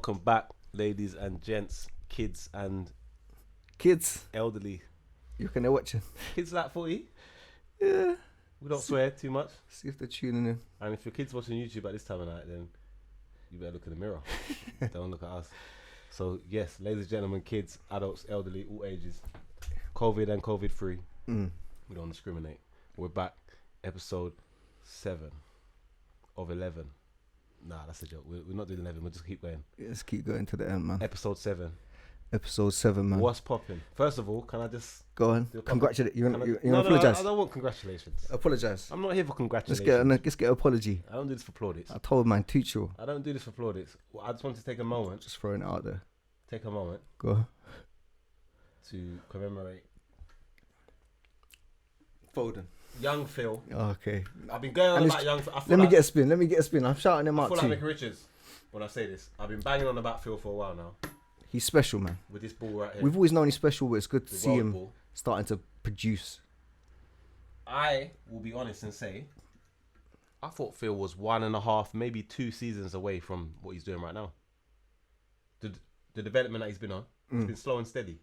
Welcome back, ladies and gents, kids and elderly. You reckon they're watching? Kids like 40? Yeah. We don't swear too much. See if they're tuning in. And if your kid's watching YouTube at this time of night, then you better look in the mirror. Don't look at us. So yes, ladies and gentlemen, kids, adults, elderly, all ages, COVID and COVID free. We don't discriminate. We're back, episode 7 of 11. Nah, that's a joke. We're not doing 11. We'll just keep going. Yeah, let's keep going to the end, man. Episode 7. Episode 7, man. What's popping? First of all, can I just go on? Congratulate you. No, Apologise. I don't want congratulations. Apologise. I'm not here for congratulations. Let's get an apology. I don't do this for plaudits. I told man, teach you. I don't do this for plaudits. I just want to take a moment. Just throwing it out there. Take a moment. Go on. To commemorate Foden. Young Phil. Okay. I've been going on about young Phil. Let me get a spin. I'm shouting him out too. I feel like Mick Richards when I say this. I've been banging on about Phil for a while now. He's special, man. With this ball right here. We've always known he's special, but it's good to see him ball. Starting to produce. I will be honest and say, I thought Phil was 1.5, maybe 2 seasons away from what he's doing right now. The development that he's been on, it's been slow and steady.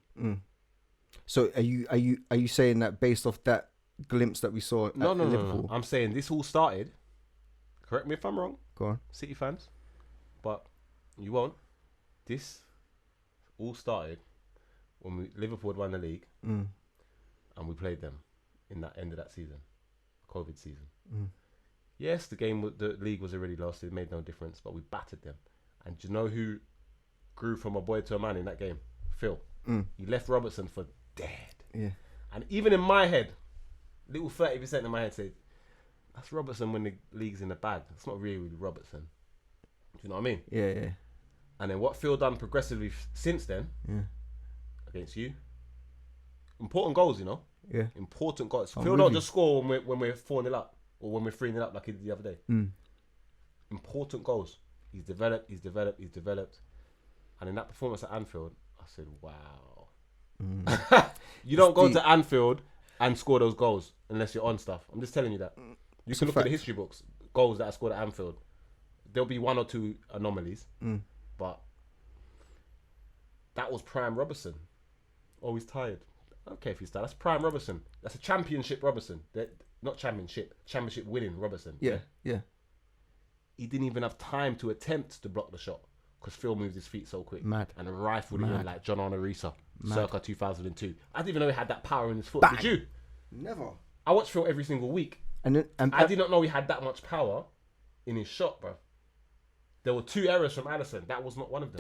So are you saying that based off that glimpse that we saw at Liverpool? No. I'm saying this all started, correct me if I'm wrong. Go on. City fans, but you won't. This all started when Liverpool had won the league and we played them in that end of that season, COVID season. Yes, the league was already lost. It made no difference, but we battered them. And do you know who grew from a boy to a man in that game? Phil. He left Robertson for dead. Yeah. And even in my head, little 30% in my head said, that's Robertson when the league's in the bag. It's not really Robertson. Do you know what I mean? Yeah. And then what Phil done progressively since then, against you, important goals, you know? Yeah. Important goals. Phil really? don't just score when we're 4-0 up or when we're 3-0 up like he did the other day. Important goals. He's developed. And in that performance at Anfield, I said, wow. You don't go to Anfield and score those goals unless you're on stuff. I'm just telling you that. You can look at the history books, goals that are scored at Anfield. There'll be 1 or 2 anomalies, but that was prime Robertson. Oh, he's tired. I don't care if he's tired. That's prime Robertson. That's a championship Robertson. Not championship winning Robertson. Yeah. He didn't even have time to attempt to block the shot because Phil moves his feet so quick. Mad. And rifled him in like John Arnorisa, circa 2002. I didn't even know he had that power in his foot. Bang. Did you? Never. I watch Phil every single week. And I did not know he had that much power in his shot, bro. There were 2 errors from Alisson. That was not one of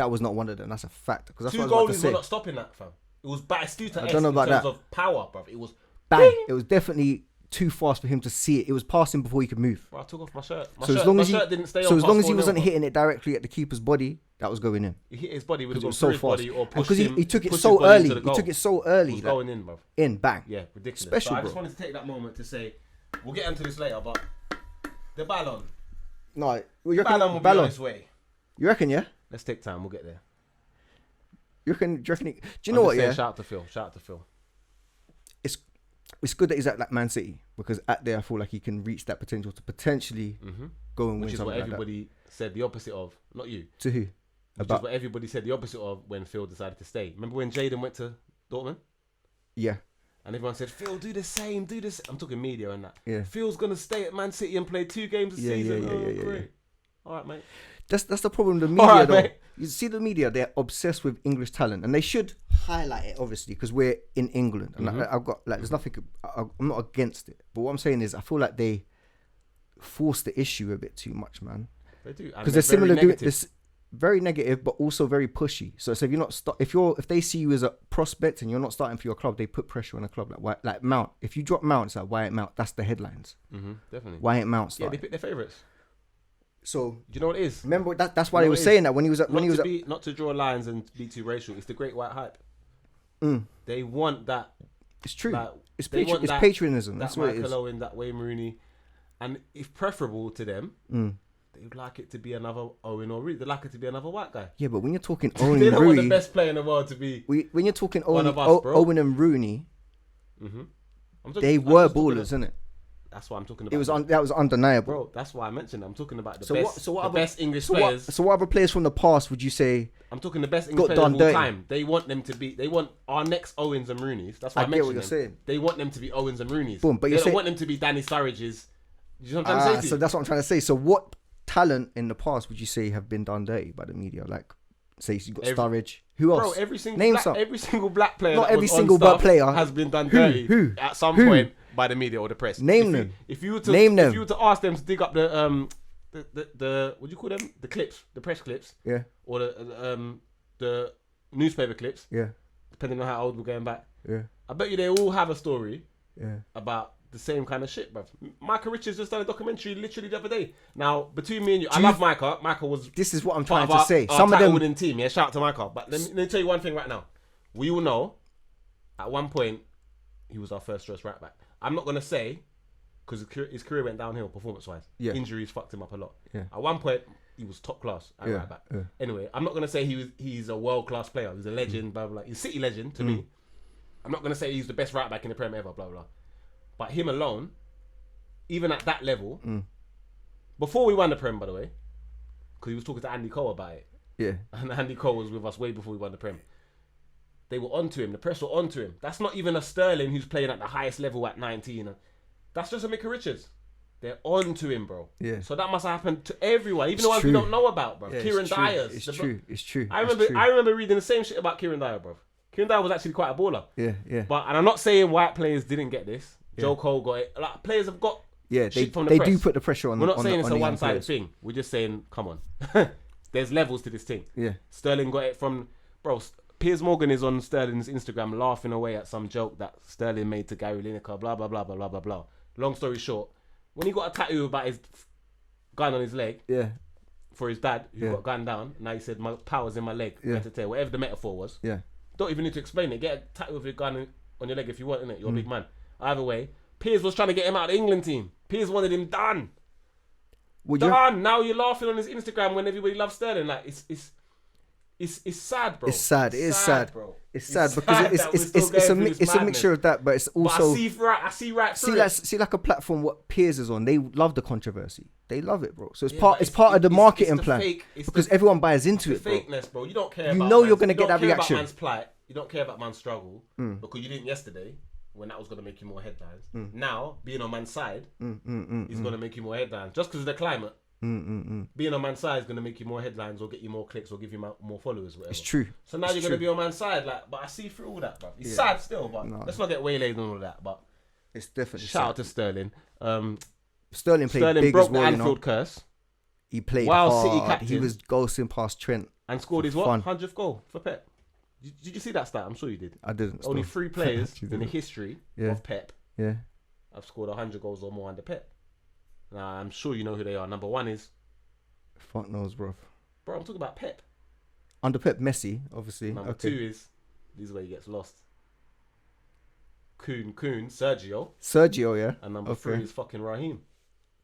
them. That's a fact. That's 2 goalies were not stopping that, fam. It was Batistuta in terms of power, bro. It was bang. Bing! It was definitely too fast for him to see it. It was passing before he could move. Bro, I took off my shirt. My shirt didn't stay on. So as long as he wasn't hitting it directly at the keeper's body, that was going in. He hit his body with it was so fast. Body or pushed because him, he took it so early. He took it so early. It was going in, bro. In, bang. Yeah, ridiculous. Special, so I bro. just wanted to take that moment to say, we'll get into this later, but the Ballon. No, Ballon will be on its way. You reckon, yeah? Let's take time. We'll get there. Do you know what, yeah? Shout out to Phil. It's good that he's at like Man City because at there I feel like he can reach that potential to potentially go and win something like that. Which is what everybody said the opposite of. Not you. To who? Which is what everybody said the opposite of when Phil decided to stay. Remember when Jadon went to Dortmund? Yeah. And everyone said, Phil, do the same. I'm talking media and that. Yeah. Phil's going to stay at Man City and play 2 games a season. Yeah. Great. All right, mate. That's the problem. The media, though. Mate. You see the media, they're obsessed with English talent, and they should highlight it, obviously, because we're in England. And I've got there's nothing. I'm not against it, but what I'm saying is, I feel like they force the issue a bit too much, man. They do, because they're similar. This very negative, but also very pushy. So if you're not if they see you as a prospect and you're not starting for your club, they put pressure on the club. Like Mount. If you drop Mount, it's like why ain't Mount? That's the headlines. Definitely. Why ain't Mount starting? Yeah, they pick their favourites. So do you know what it is? Remember that's why they were saying that when he was not to draw lines and be too racial. It's the great white hype. They want that. It's true. Like, it's patriotism. That's what it is. Michael Owen, that Wayne Rooney, and if preferable to them, they'd like it to be another Owen or Rooney. They'd like it to be another white guy. Yeah, but when you're talking Owen they and don't Rooney, want the best player in the world to be. When you're talking Owen and Rooney, they were ballers, isn't it? That's what I'm talking about. That was undeniable, bro. That's why I mentioned. I'm talking about the best English players. So what other players from the past would you say? I'm talking the best English players of all time. They want them to be. They want our next Owens and Rooney's. That's why I mentioned what you're saying. They want them to be Owens and Rooney's. Boom, but they don't want them to be Danny Sturridge's. You know what I'm trying to say? So that's what I'm trying to say. So what talent in the past would you say have been done dirty by the media? Like, say you got Sturridge. Who else? Bro, every single black player. Not every single black player has been done dirty. Who? At some point by the media or the press. Name them. If you were to ask them to dig up the what do you call them? The clips, the press clips. Yeah. Or the newspaper clips. Yeah. Depending on how old we're going back. Yeah. I bet you they all have a story. Yeah. About the same kind of shit, bruv. Michael Richards just done a documentary literally the other day. Now, between me and you, I love Michael. Michael was. This is what I'm trying to say. Some of them winning team. Yeah, shout out to Michael. But let me tell you one thing right now. We all know, at one point, he was our first choice right back. I'm not gonna say, because his career went downhill performance-wise. Yeah. Injuries fucked him up a lot. Yeah. At one point, he was top class at right back. Yeah. Anyway, I'm not gonna say he's a world-class player. He's a legend. Blah blah. He's a City legend to me. I'm not gonna say he's the best right back in the Premier ever. Blah blah. But him alone, even at that level, before we won the Prem, by the way, because he was talking to Andy Cole about it. Yeah. And Andy Cole was with us way before we won the Prem. They were onto him. The press were onto him. That's not even a Sterling who's playing at the highest level at 19. That's just a Mickey Richards. They're onto him, bro. Yeah. So that must have happened to everyone, even the ones we don't know about, bro. Yeah, Kieran Dyer. It's true. It's true. I remember reading the same shit about Kieran Dyer, bro. Kieran Dyer was actually quite a baller. Yeah, yeah. And I'm not saying white players didn't get this. Joe Cole got it. Like, players have got shit from the press. They do put the pressure on. We're not saying it's a one-sided thing. We're just saying, come on. There's levels to this thing. Yeah. Sterling got it from... Bro, Piers Morgan is on Sterling's Instagram laughing away at some joke that Sterling made to Gary Lineker, blah, blah, blah, blah, blah, blah, blah. Long story short, when he got a tattoo about his gun on his leg for his dad, who got gunned down, now he said, my power's in my leg. Yeah. To tell, whatever the metaphor was. Yeah. Don't even need to explain it. Get a tattoo of your gun on your leg if you want, innit? You're a big man. Either way, Piers was trying to get him out of the England team. Piers wanted him done. Done. Now you're laughing on his Instagram when everybody loves Sterling. Like it's sad, bro. It's sad. It is sad, bro. It's sad because it's a mixture of that, but it's also. But I see right through it. See, like a platform what Piers is on. They love the controversy. They love it, bro. So it's part of the marketing plan because everyone buys into it, bro. Fakeness, bro. You don't care. You're gonna get that reaction. About man's plight. You don't care about man's struggle because you didn't yesterday. When that was going to make you more headlines. Now, being on man's side is going to make you more headlines. Just because of the climate, being on man's side is going to make you more headlines or get you more clicks or give you more followers, whatever. It's true. So now you're going to be on man's side. But I see through all that, bro. It's sad still, but let's not get waylaid and all that. But it's definitely shout out to Sterling. Sterling played big broke as well, the Anfield curse. He played while hard. City captain. He was ghosting past Trent. And scored his 100th goal for Pep. Did you see that stat? I'm sure you did. I didn't. Only 3 players in the history of Pep have scored 100 goals or more under Pep. Now, I'm sure you know who they are. Number 1 is... Fuck knows, bro. Bro, I'm talking about Pep. Under Pep, Messi, obviously. Number 2 is... This is where he gets lost. Sergio. Sergio, yeah. And number 3 is fucking Raheem.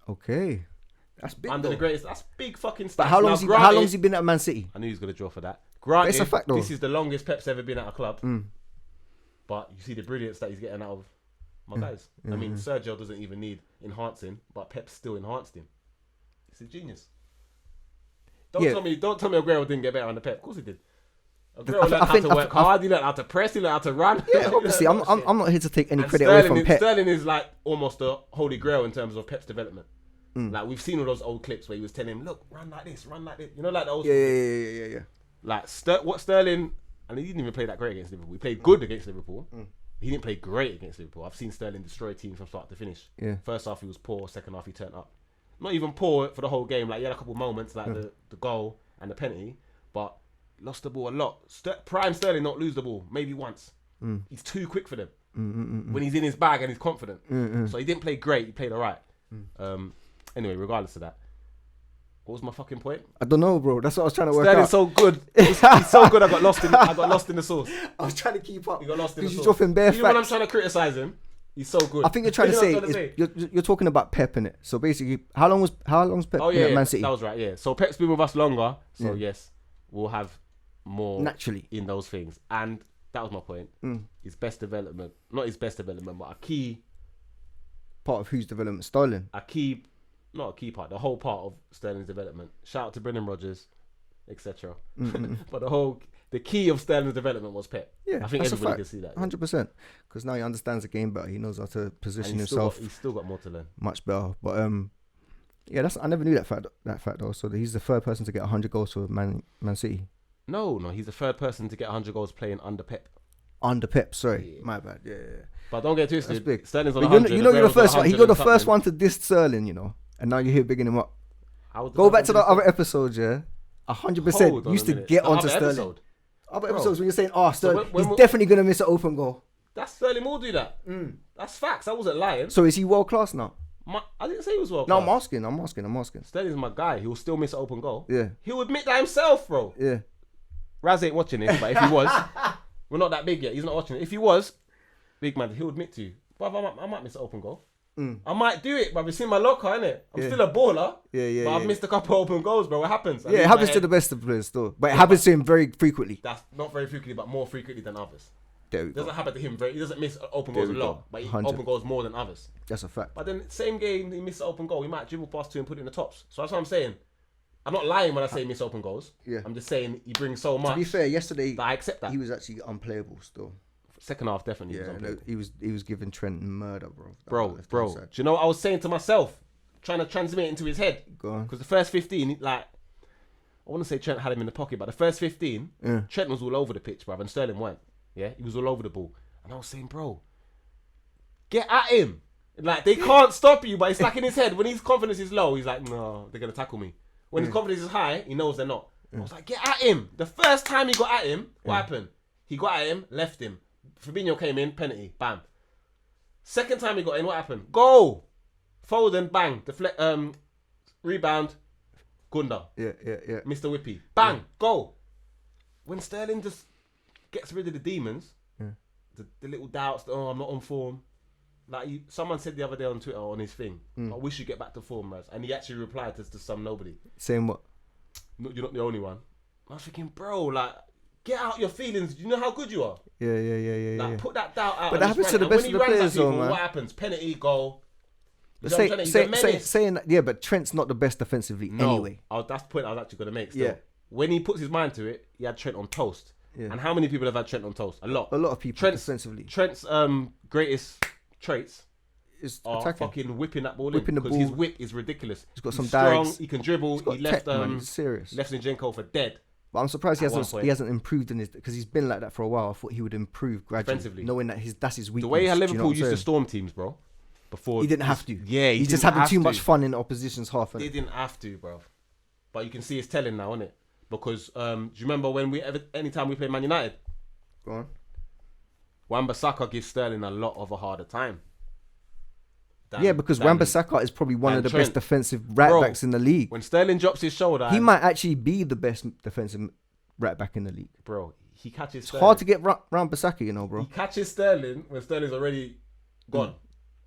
Okay. That's big, Under the greatest... That's big fucking stats. But how long's he been at Man City? I knew he was going to draw for that. Granted, it's a fact, though. This is the longest Pep's ever been at a club. But you see the brilliance that he's getting out of my guys. I mean, Sergio doesn't even need enhancing, but Pep still enhanced him. He's a genius. Don't tell me Aguero didn't get better under Pep. Of course he did. Aguero learned how to work hard. He learned how to press. He learned how to run. Yeah, obviously. I'm not here to take any credit away from Pep. Sterling is like almost the holy grail in terms of Pep's development. Like we've seen all those old clips where he was telling him, "Look, run like this, run like this." You know, like the old. Yeah. Like what Sterling, and he didn't even play that great against Liverpool. He played good against Liverpool. He didn't play great against Liverpool. I've seen Sterling destroy teams from start to finish. Yeah. First half he was poor. Second half he turned up. Not even poor for the whole game. Like he had a couple moments, like the goal and the penalty, but lost the ball a lot. Prime Sterling not lose the ball maybe once. He's too quick for them. When he's in his bag and he's confident. So he didn't play great. He played alright. Anyway, regardless of that. What was my fucking point? I don't know, bro. That's what I was trying to work Sterling's out. so good. He's so good. I got lost in the sauce. I was trying to keep up. You got lost in the sauce. You're dropping bare Even when I'm facts. trying to criticize him, he's so good. I think you're trying to say you're talking about Pep in it. So basically, how long's Pep been at Man City? That was right. Yeah. So Pep's been with us longer. So yes, we'll have more naturally in those things. And that was my point. His best development, not his best development, but a key part of whose development? Sterling. Not a key part, the whole part of Sterling's development. Shout out to Brendan Rodgers, etc. But the key of Sterling's development was Pep. Yeah, I think everybody can see that. 100%. Because now he understands the game better. He knows how to position himself. He's still got more to learn. Much better. But yeah, I never knew that fact though. So he's the third person to get 100 goals for Man City. No, he's the third person to get 100 goals playing under Pep. Under Pep, sorry, my bad. Yeah. But don't get twisted. That's big. Sterling's on 100. You're the first one. He got the first one to diss Sterling, and now you're here bigging him up. Go back to the other episodes, yeah. 100% used to get onto Sterling. Other episodes when you're saying, Sterling, he's definitely gonna miss an open goal. That's Sterling will do that. That's facts. I wasn't lying. So is he world class now? I didn't say he was world class. No, I'm asking. Sterling's my guy. He will still miss an open goal. Yeah. He'll admit that himself, bro. Yeah. Raz ain't watching this, but if he was, we're not that big yet. He's not watching it. If he was, big man, he'll admit to you. But I might miss an open goal. I might do it, but it's in my locker, innit? I'm still a baller. Yeah. But I've missed a couple open goals, bro. What happens? It happens to the best of players still. But it happens to him very frequently. That's not very frequently, but more frequently than others. It doesn't happen to him he doesn't miss open goals a lot, but he open goals more than others. That's a fact. But then same game, he missed an open goal. He might dribble past two and put it in the tops. So that's what I'm saying. I'm not lying when I say he missed open goals. Yeah. I'm just saying he brings so much. To be fair, yesterday I accept that he was actually unplayable still. Second half definitely. Yeah, he was giving Trent murder, bro. Do you know what I was saying to myself, trying to transmit it into his head? Go on. Because the first 15, I want to say Trent had him in the pocket, but the first 15, Trent was all over the pitch, bruv, and Sterling weren't. Yeah, he was all over the ball, and I was saying, bro, get at him. Like they can't stop you, but it's like in his head when his confidence is low, he's like, no, they're gonna tackle me. When his confidence is high, he knows they're not. I was like, get at him. The first time he got at him, what happened? He got at him, left him. Fabinho came in, penalty, bam. Second time he got in, what happened? Goal! Foden, bang. Rebound, Gunda. Yeah. Mr. Whippy. Bang, goal. When Sterling just gets rid of the demons, the little doubts, I'm not on form. Like someone said the other day on Twitter on his thing, I wish you get back to form, Raz. And he actually replied to some nobody. Saying what? No, you're not the only one. I was thinking, bro, like, get out your feelings. Do you know how good you are? Yeah. Put that doubt out. But that happens to the best of the players, though, man. What happens? Penalty, goal. Saying that, yeah, but Trent's not the best defensively anyway. That's the point I was actually going to make. Still. Yeah. When he puts his mind to it, he had Trent on toast. Yeah. And how many people have had Trent on toast? A lot of people defensively. Trent's greatest traits is fucking whipping that ball in. Because his whip is ridiculous. He's got some strong, dives. He can dribble. He left serious. Left Zinchenko for dead. But I'm surprised he hasn't improved in his, because he's been like that for a while. I thought he would improve gradually, defensively, knowing that that's his weakness. The way how Liverpool used to storm teams, bro. Before he didn't have to. Yeah, he's just having too much fun in the opposition's half. He didn't have to, bro. But you can see it's telling now, isn't it? Because do you remember when anytime we play Man United? Go on. Wan-Bissaka gives Sterling a lot of a harder time. Because Wan-Bissaka is probably one of the best defensive right-backs in the league. When Sterling drops his shoulder... He might actually be the best defensive right-back in the league. Bro, he catches Sterling. It's hard to get round Bissaka, bro. He catches Sterling when Sterling's already gone.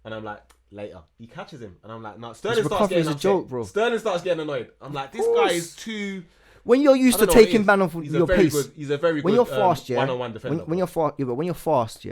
And I'm like, later. He catches him. And I'm like, no. Sterling starts getting upset. Joke, bro. Sterling starts getting annoyed. I'm like, this guy is too... When you're used to taking man off your pace... He's a very good when you're fast, one-on-one defender. When you're fast,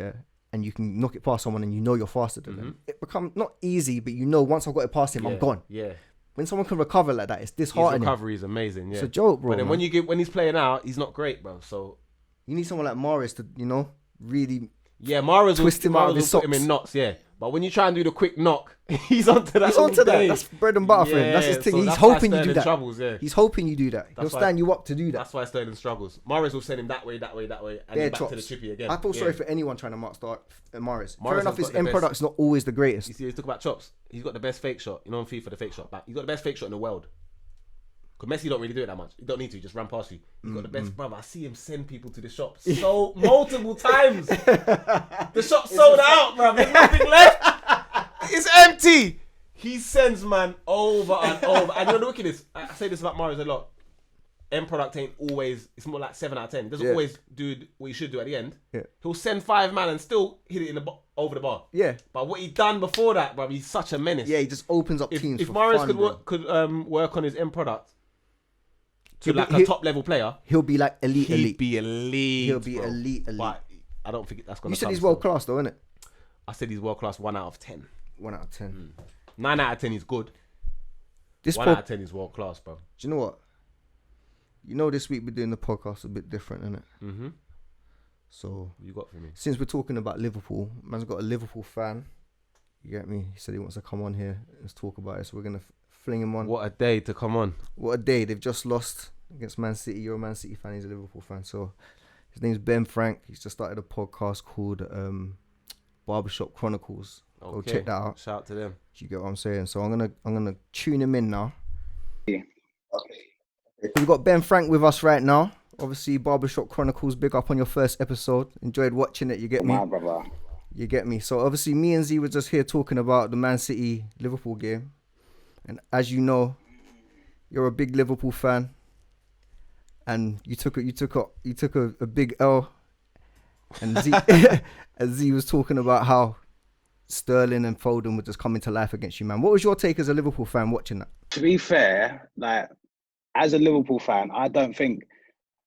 and you can knock it past someone and you know you're faster than them, it becomes not easy, but once I've got it past him, I'm gone. Yeah. When someone can recover like that, it's disheartening. His recovery is amazing, yeah. It's a joke, bro. But then when he's playing out, he's not great, bro. So you need someone like Mahrez to, really Mahrez twist him out of his socks. Put him in knots, yeah. But when you try and do the quick knock, he's onto that. That's bread and butter for him. That's his thing. He's hoping you do that. Troubles, yeah. He's hoping you do that. He'll stand you up to do that. That's why Sterling struggles. Mahrez will send him that way, and then back to the chippy again. I feel sorry for anyone trying to mark Mahrez. Fair enough, his end product's not always the greatest. You see, he's talking about chops. He's got the best fake shot. You know, on FIFA, the fake shot. But he's got the best fake shot in the world. Because Messi don't really do it that much. You don't need to. Just run past you. He's got the best, brother. I see him send people to the shop so multiple times. The shop's sold out, brother. There's nothing left. It's empty. He sends man over and over. And you know the wickedest? I say this about Mahrez a lot. End product ain't always, it's more like 7 out of 10. He doesn't always do what he should do at the end. Yeah. He'll send 5 man and still hit it in over the bar. Yeah. But what he done before that, bro, he's such a menace. Yeah, he just opens up teams. If Mahrez could work on his end product to a top level player, he'll be like elite. He'll be elite. He'll be elite. But I don't think that's gonna. You said he's world class though, isn't it? I said he's world class 1 out of 10. 1 out of 10. 9 out of 10 is good. This 1 out of 10 is world class, bro. Do you know what? You know, this week we're doing the podcast a bit different, innit? Mm-hmm. So, What you got for me? since we're talking about Liverpool, man's got a Liverpool fan. You get me? He said he wants to come on here and talk about it. So we're going to fling him on. What a day to come on. What a day. They've just lost against Man City. You're a Man City fan. He's a Liverpool fan. So his name's Ben Frank. He's just started a podcast called Barbershop Chronicles. Go check that out. Shout out to them. You get what I'm saying? So I'm gonna tune him in now. Okay. We've got Ben Frank with us right now. Obviously, Barbershop Chronicles, big up on your first episode. Enjoyed watching it, you get me? Brother. You get me? So obviously me and Z were just here talking about the Man City Liverpool game. And as you know, you're a big Liverpool fan. And you took a big L. And Z and Z was talking about how Sterling and Foden would just come into life against you, man. What was your take as a Liverpool fan watching that? To be fair, like as a Liverpool fan, I don't think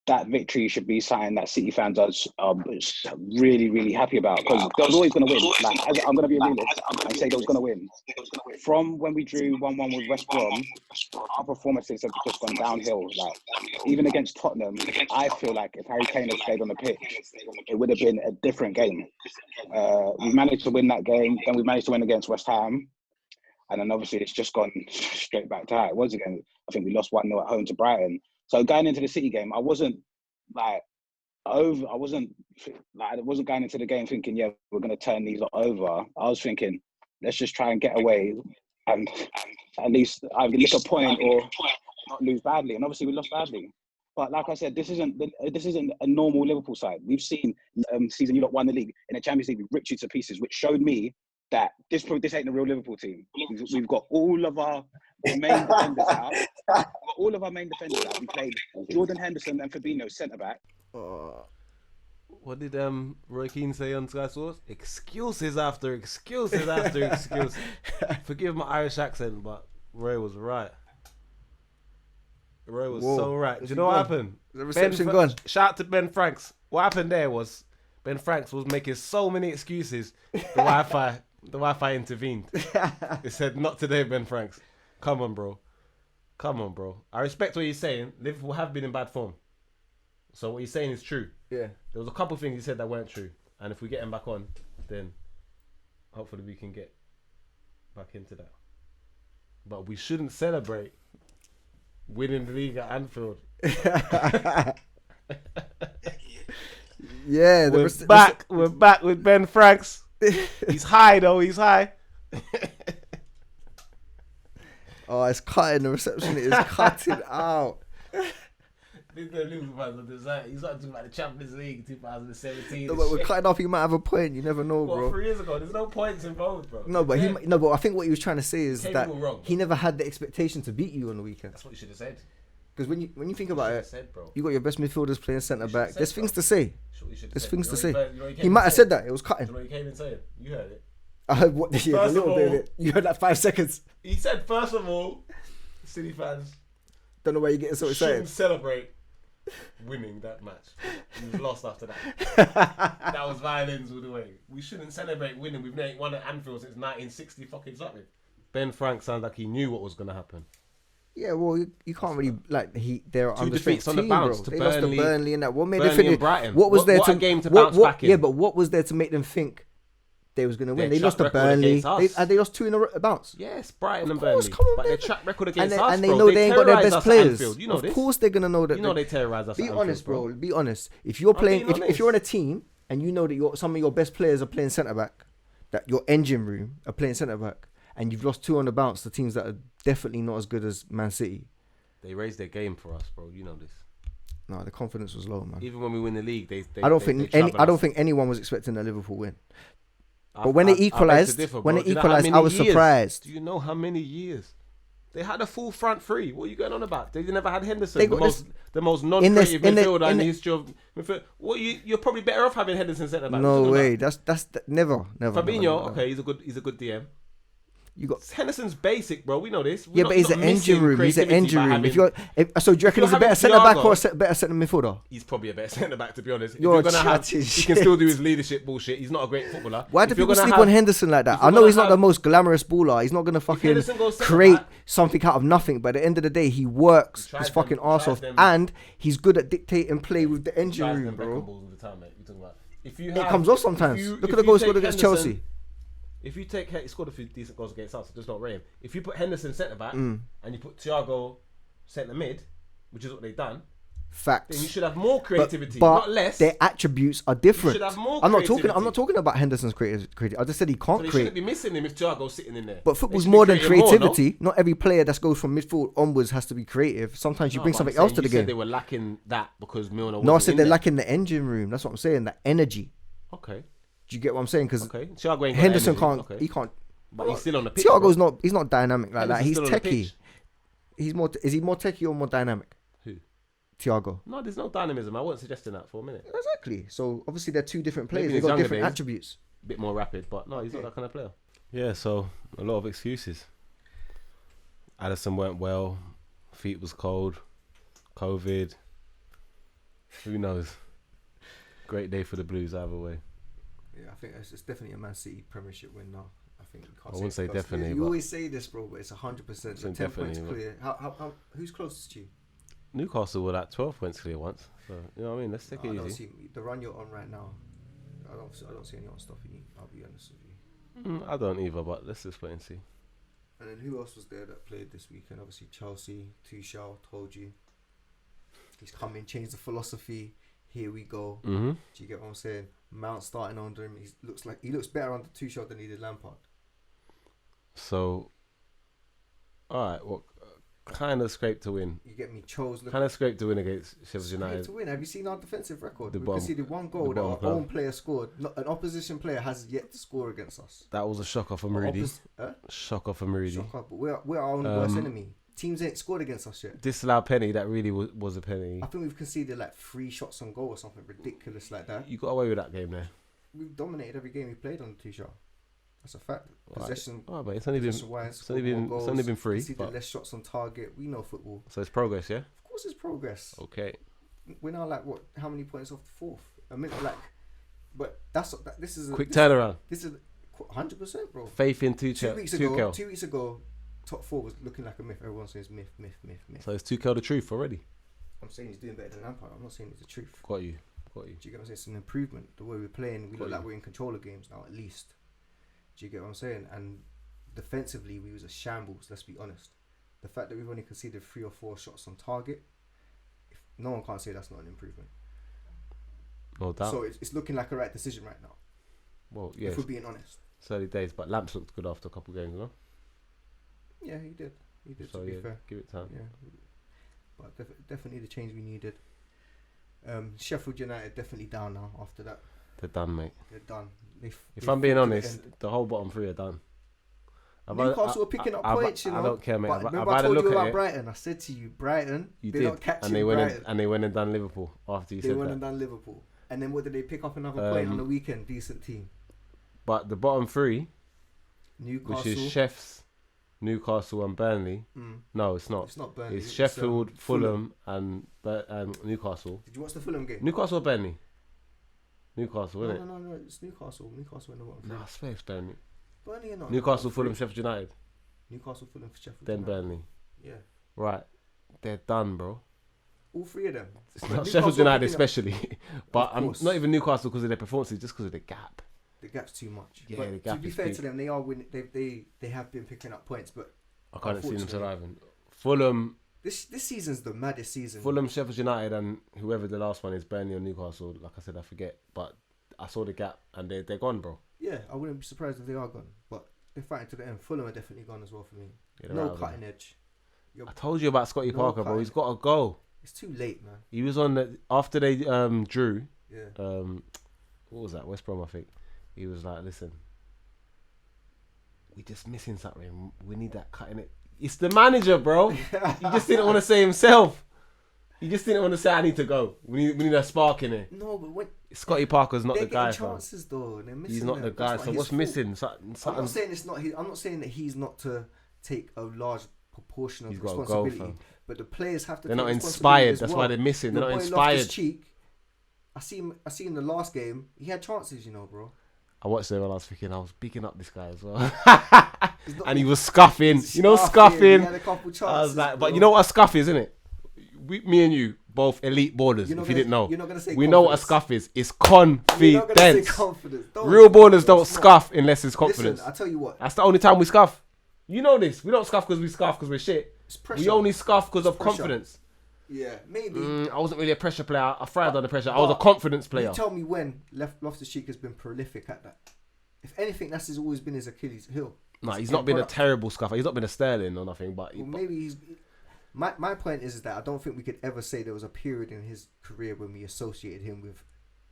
that victory should be something that City fans are really, really happy about, because they was always going to win. Like, I'm going to be a realist and say they was going to win. From when we drew 1-1 with West Brom, our performances have just gone downhill. Like, even against Tottenham, I feel like if Harry Kane had stayed on the pitch, it would have been a different game. We managed to win that game, then we managed to win against West Ham, and then obviously it's just gone straight back to how it was again. I think we lost 1-0 at home to Brighton. So going into the City game, I wasn't going into the game thinking, yeah, we're going to turn these lot over. I was thinking, let's just try and get away and at least either nick a point or not lose badly. And obviously we lost badly. But like I said, this isn't a normal Liverpool side. We've seen season you lot won the league. In the Champions League, we ripped you to pieces, which showed me that this ain't the real Liverpool team. We've got all of our main defenders out. All of our main defenders out. We played Jordan Henderson and Fabinho centre back. What did Roy Keane say on Sky Sports? Excuses after excuses after excuses. Forgive my Irish accent, but Roy was right. Roy was so right. Do you know what happened? The reception gone. Shout out to Ben Franks. What happened there was Ben Franks was making so many excuses. The Wi-Fi intervened. It said, "Not today, Ben Franks. Come on, bro. I respect what you're saying. Liverpool have been in bad form. So what you're saying is true. Yeah. There was a couple of things he said that weren't true. And if we get him back on, then hopefully we can get back into that. But we shouldn't celebrate winning the league at Anfield. Yeah. We're back with Ben Franks. He's high though. He's high. Oh, it's cutting. The reception is cutting out. He's not talking about the Champions League 2017. No, but we're cutting off. He might have a point. You never know, bro. 3 years ago, there's no points involved, bro. No, but but I think what he was trying to say is that wrong, he never had the expectation to beat you on the weekend. That's what you should have said. Because when you think about it, bro. you got your best midfielders playing centre back. There's things to say. There's things to say. He might have said that. It was cutting. You know what he came and said? You heard it. I heard what the little bit of it. You heard that 5 seconds. He said, first of all, City fans don't know why you're getting so excited. Shouldn't celebrate winning that match. We've lost after that. That was violins all the way. We shouldn't celebrate winning. We've not won at Anfield since 1960 fucking something. Ben Frank sounds like he knew what was going to happen. Yeah, well, you can't really they're Two under defeats on team, the bounce bro. to They Burnley, lost to Burnley and that. What made Burnley them think? and Brighton. What was there what to a game to bounce back in? Yeah, but what was there to make them think they was going to win? Their They lost to track record Burnley. against us. They lost 2 in a bounce. Yes, Brighton and course, Burnley. come on, but their man. track record against us, And they bro. know they ain't got their terrorise best us at players. Anfield. You know of this. course they're going to know that. You know they terrorise us. Be at honest, Anfield, bro. Be honest. If you're playing, being if you're on a team and you know that some of your best players are playing centre back, that your engine room are playing centre back, and you've lost 2 on the bounce to teams that are definitely not as good as Man City. They raised their game for us, bro. You know this. No, the confidence was low, man. Even when we win the league, I don't think anyone was expecting a Liverpool win. But when they equalised, I was surprised. Do you know how many years? They had a full front three. What are you going on about? They never had Henderson, the most non-creative midfielder in the history of midfield. You're probably better off having Henderson centre back. No way. That's never. Fabinho, okay, he's a good DM. You got Henderson's basic, bro. We know this. but he's an engine room. He's an engine room. So do you reckon he's a better centre back or a better centre midfielder? He's probably a better centre back, to be honest. You're gonna have, he can still do his leadership bullshit. He's not a great footballer. Why do people sleep on Henderson like that? I know he's not the most glamorous baller. He's not gonna fucking create something out of nothing. But at the end of the day, he works his fucking arse off, and he's good at dictating play with the engine room, bro. It comes off sometimes. Look at the goal scored against Chelsea. If you take, he scored a few decent goals against us, just not rate him. If you put Henderson centre back and you put Thiago centre mid, which is what they've done, facts. then you should have more creativity, but not less. Their attributes are different. You should have more I'm not talking about Henderson's creativity. I just said he can't so they create. Shouldn't be missing him if Thiago's sitting in there. But football's more than creativity. Not every player that goes from midfield onwards has to be creative. Sometimes you bring something else to the game. They were lacking that because Milner wasn't No, I said they're there. lacking the engine room. That's what I'm saying. That energy. Okay. Do you get what I'm saying? Because Henderson can't. Okay. He can't. But he's still on the pitch. Thiago's not. He's not dynamic like that. He's Henderson's techie. He's more. Is he more techie or more dynamic? Who? Thiago. No, there's no dynamism. I wasn't suggesting that for a minute. Exactly. So obviously they're two different players. Maybe They've got different days, attributes. A bit more rapid, but no, he's not that kind of player. Yeah, so a lot of excuses. Addison weren't well. Feet was cold. COVID. Who knows? Great day for the Blues either way. Yeah, I think it's definitely a Man City Premiership win now. I think we can't I wouldn't say definitely. You always say this, bro, but it's 100%. So 10 points clear. How? Who's closest to you? Newcastle were like 12 points clear once. So you know what I mean. Let's take it easy. Don't see the run you're on right now. I don't see anyone stopping you. I'll be honest with you. I don't either, but let's just wait and see. And then who else was there that played this weekend? Obviously Chelsea. Tuchel told you. He's come in, changed the philosophy. Here we go. Mm-hmm. Do you get what I'm saying? Mount starting under him. He looks better under Tuchel than he did Lampard. So, all right. Well, kind of scraped to win. You get me? Chose kind of scraped to win against Sheffield United. To win. Have you seen our defensive record? We conceded one goal that our own player scored. An opposition player has yet to score against us. That was a shocker for Muridi. Shocker for Muridi. Shocker, but we're our own worst enemy. Teams ain't scored against us yet. Disallowed penny, that really was a penny. I think we've conceded like 3 shots on goal or something ridiculous like that. You got away with that game there. We've dominated every game we played on the Tuchel. That's a fact. Possession. Oh, but it's only been 3. Conceded less shots on target. We know football. So it's progress, yeah? Of course, it's progress. Okay. We're now like what? How many points off the 4th? I mean, like, but this is a quick turnaround. This is 100%, bro. Faith in Tuchel. 2 weeks ago. Top 4 was looking like a myth. Everyone says myth. So it's Tuchel the truth already? I'm saying he's doing better than Lampard. I'm not saying it's the truth. Got you. Do you get what I'm saying? It's an improvement. The way we're playing, we look like we're in control of games now, at least. Do you get what I'm saying? And defensively, we was a shambles, let's be honest. The fact that we've only conceded 3 or 4 shots on target, no one can't say that's not an improvement. No doubt. So it's looking like a right decision right now. Well, yeah. If we're being honest. It's early days, but Lamps looked good after a couple of games, you know? Yeah, he did. So, to be fair. Give it time. Yeah, but definitely the change we needed. Sheffield United definitely down now after that. They're done, mate. They're done. If I'm being honest, the whole bottom 3 are done. Newcastle were picking up points, you know. I don't care, mate. Remember I told you about Brighton. I said to you, Brighton. You they're did, not catching and they Brighton. and they went and done Liverpool after you said that. They went and done Liverpool, and then what did they pick up another point on the weekend? Decent team. But the bottom 3, Newcastle, which is Chefs, Newcastle, and Burnley. No, it's not. It's not Burnley. It's Sheffield, Fulham, and Newcastle. Did you watch the Fulham game? Newcastle or Burnley? Newcastle, isn't it? No. It's Newcastle. Newcastle in the bottom 3. No, I swear it's Burnley. Burnley or not? Newcastle, Fulham, Sheffield United. Newcastle, Fulham, Sheffield. Then United. Burnley. Yeah. Right. They're done, bro. All 3 of them. Sheffield United especially. But I'm not even Newcastle because of their performances, just because of the gap. The gap's too much. Yeah, but the gap to be fair to them, they are winning. They have been picking up points, but I can't see them surviving. Fulham. This season's the maddest season. Fulham, Sheffield United, and whoever the last one is, Burnley or Newcastle. Like I said, I forget, but I saw the gap and they're gone, bro. Yeah, I wouldn't be surprised if they are gone, but they're fighting to the end. Fulham are definitely gone as well for me. Yeah, no cutting edge. I told you about Scotty Parker, bro. He's got to go. It's too late, man. He was on after they drew. Yeah. What was that? West Brom, I think. He was like, listen, we just missing something. We need that cutting it. It's the manager, bro. He just didn't want to say himself. You just didn't want to say I need to go. We need a spark in it. No, but when Scotty Parker's not the guy. Chances though, they're missing he's not them. the guy. So what's missing? I'm not saying it's not. I'm not saying that he's not to take a large proportion of responsibility. Go, but the players have to. They're take not inspired. That's well. why they're missing. They're Your not boy inspired. Cheek, I see him the last game. He had chances, bro. I watched it when I was thinking I was picking up this guy as well. And he was scuffing. Scuffing. He had a couple chances, I was like, bro. but you know what a scuff is, isn't it? Me and you, both elite ballers. If you didn't know, you're not gonna say we confidence. know what a scuff is. It's confidence. You're not gonna say confidence. Real ballers don't scuff unless it's confidence. Listen, I tell you what. That's the only time we scuff. You know this. We don't scuff because we scuff because we're shit. It's pressure. We only scuff because of pressure. confidence. Yeah, maybe. I wasn't really a pressure player. I thrived under pressure. I was a confidence player. You tell me when Loftus-Cheek has been prolific at that. If anything, that's always been his Achilles heel. No, he's not been a terrible scuffer. He's not been a Sterling or nothing. But maybe he's. My point is that I don't think we could ever say there was a period in his career when we associated him with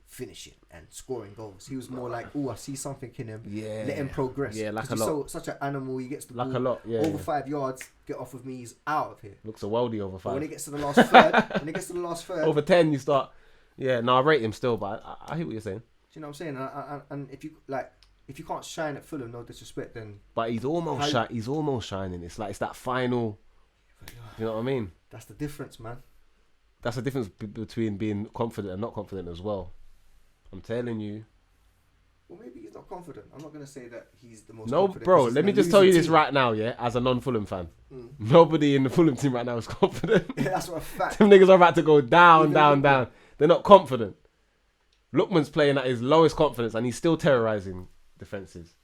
finishing and scoring goals. He was more like, I see something in him. Yeah. Let him progress. Yeah, like a lot. Such an animal. He gets the like ball a lot. Yeah. Over 5 yards. Get off of me. He's out of here. Looks a worldie over 5. But when he gets to the last third, over 10, you start. Yeah, no, I rate him still, but I hear what you're saying. Do you know what I'm saying? And if you can't shine at Fulham, no disrespect, then. But he's almost He's almost shining. It's like it's that final. You know what I mean? That's the difference, man. That's the difference between being confident and not confident as well. I'm telling you. Well, maybe he's not confident. I'm not going to say that he's the most confident. No, bro, let me just tell you this right now, yeah, as a non-Fulham fan. Nobody in the Fulham team right now is confident. Yeah, that's what a fact. Them niggas are about to go down. They're not confident. Lookman's playing at his lowest confidence and he's still terrorising defences.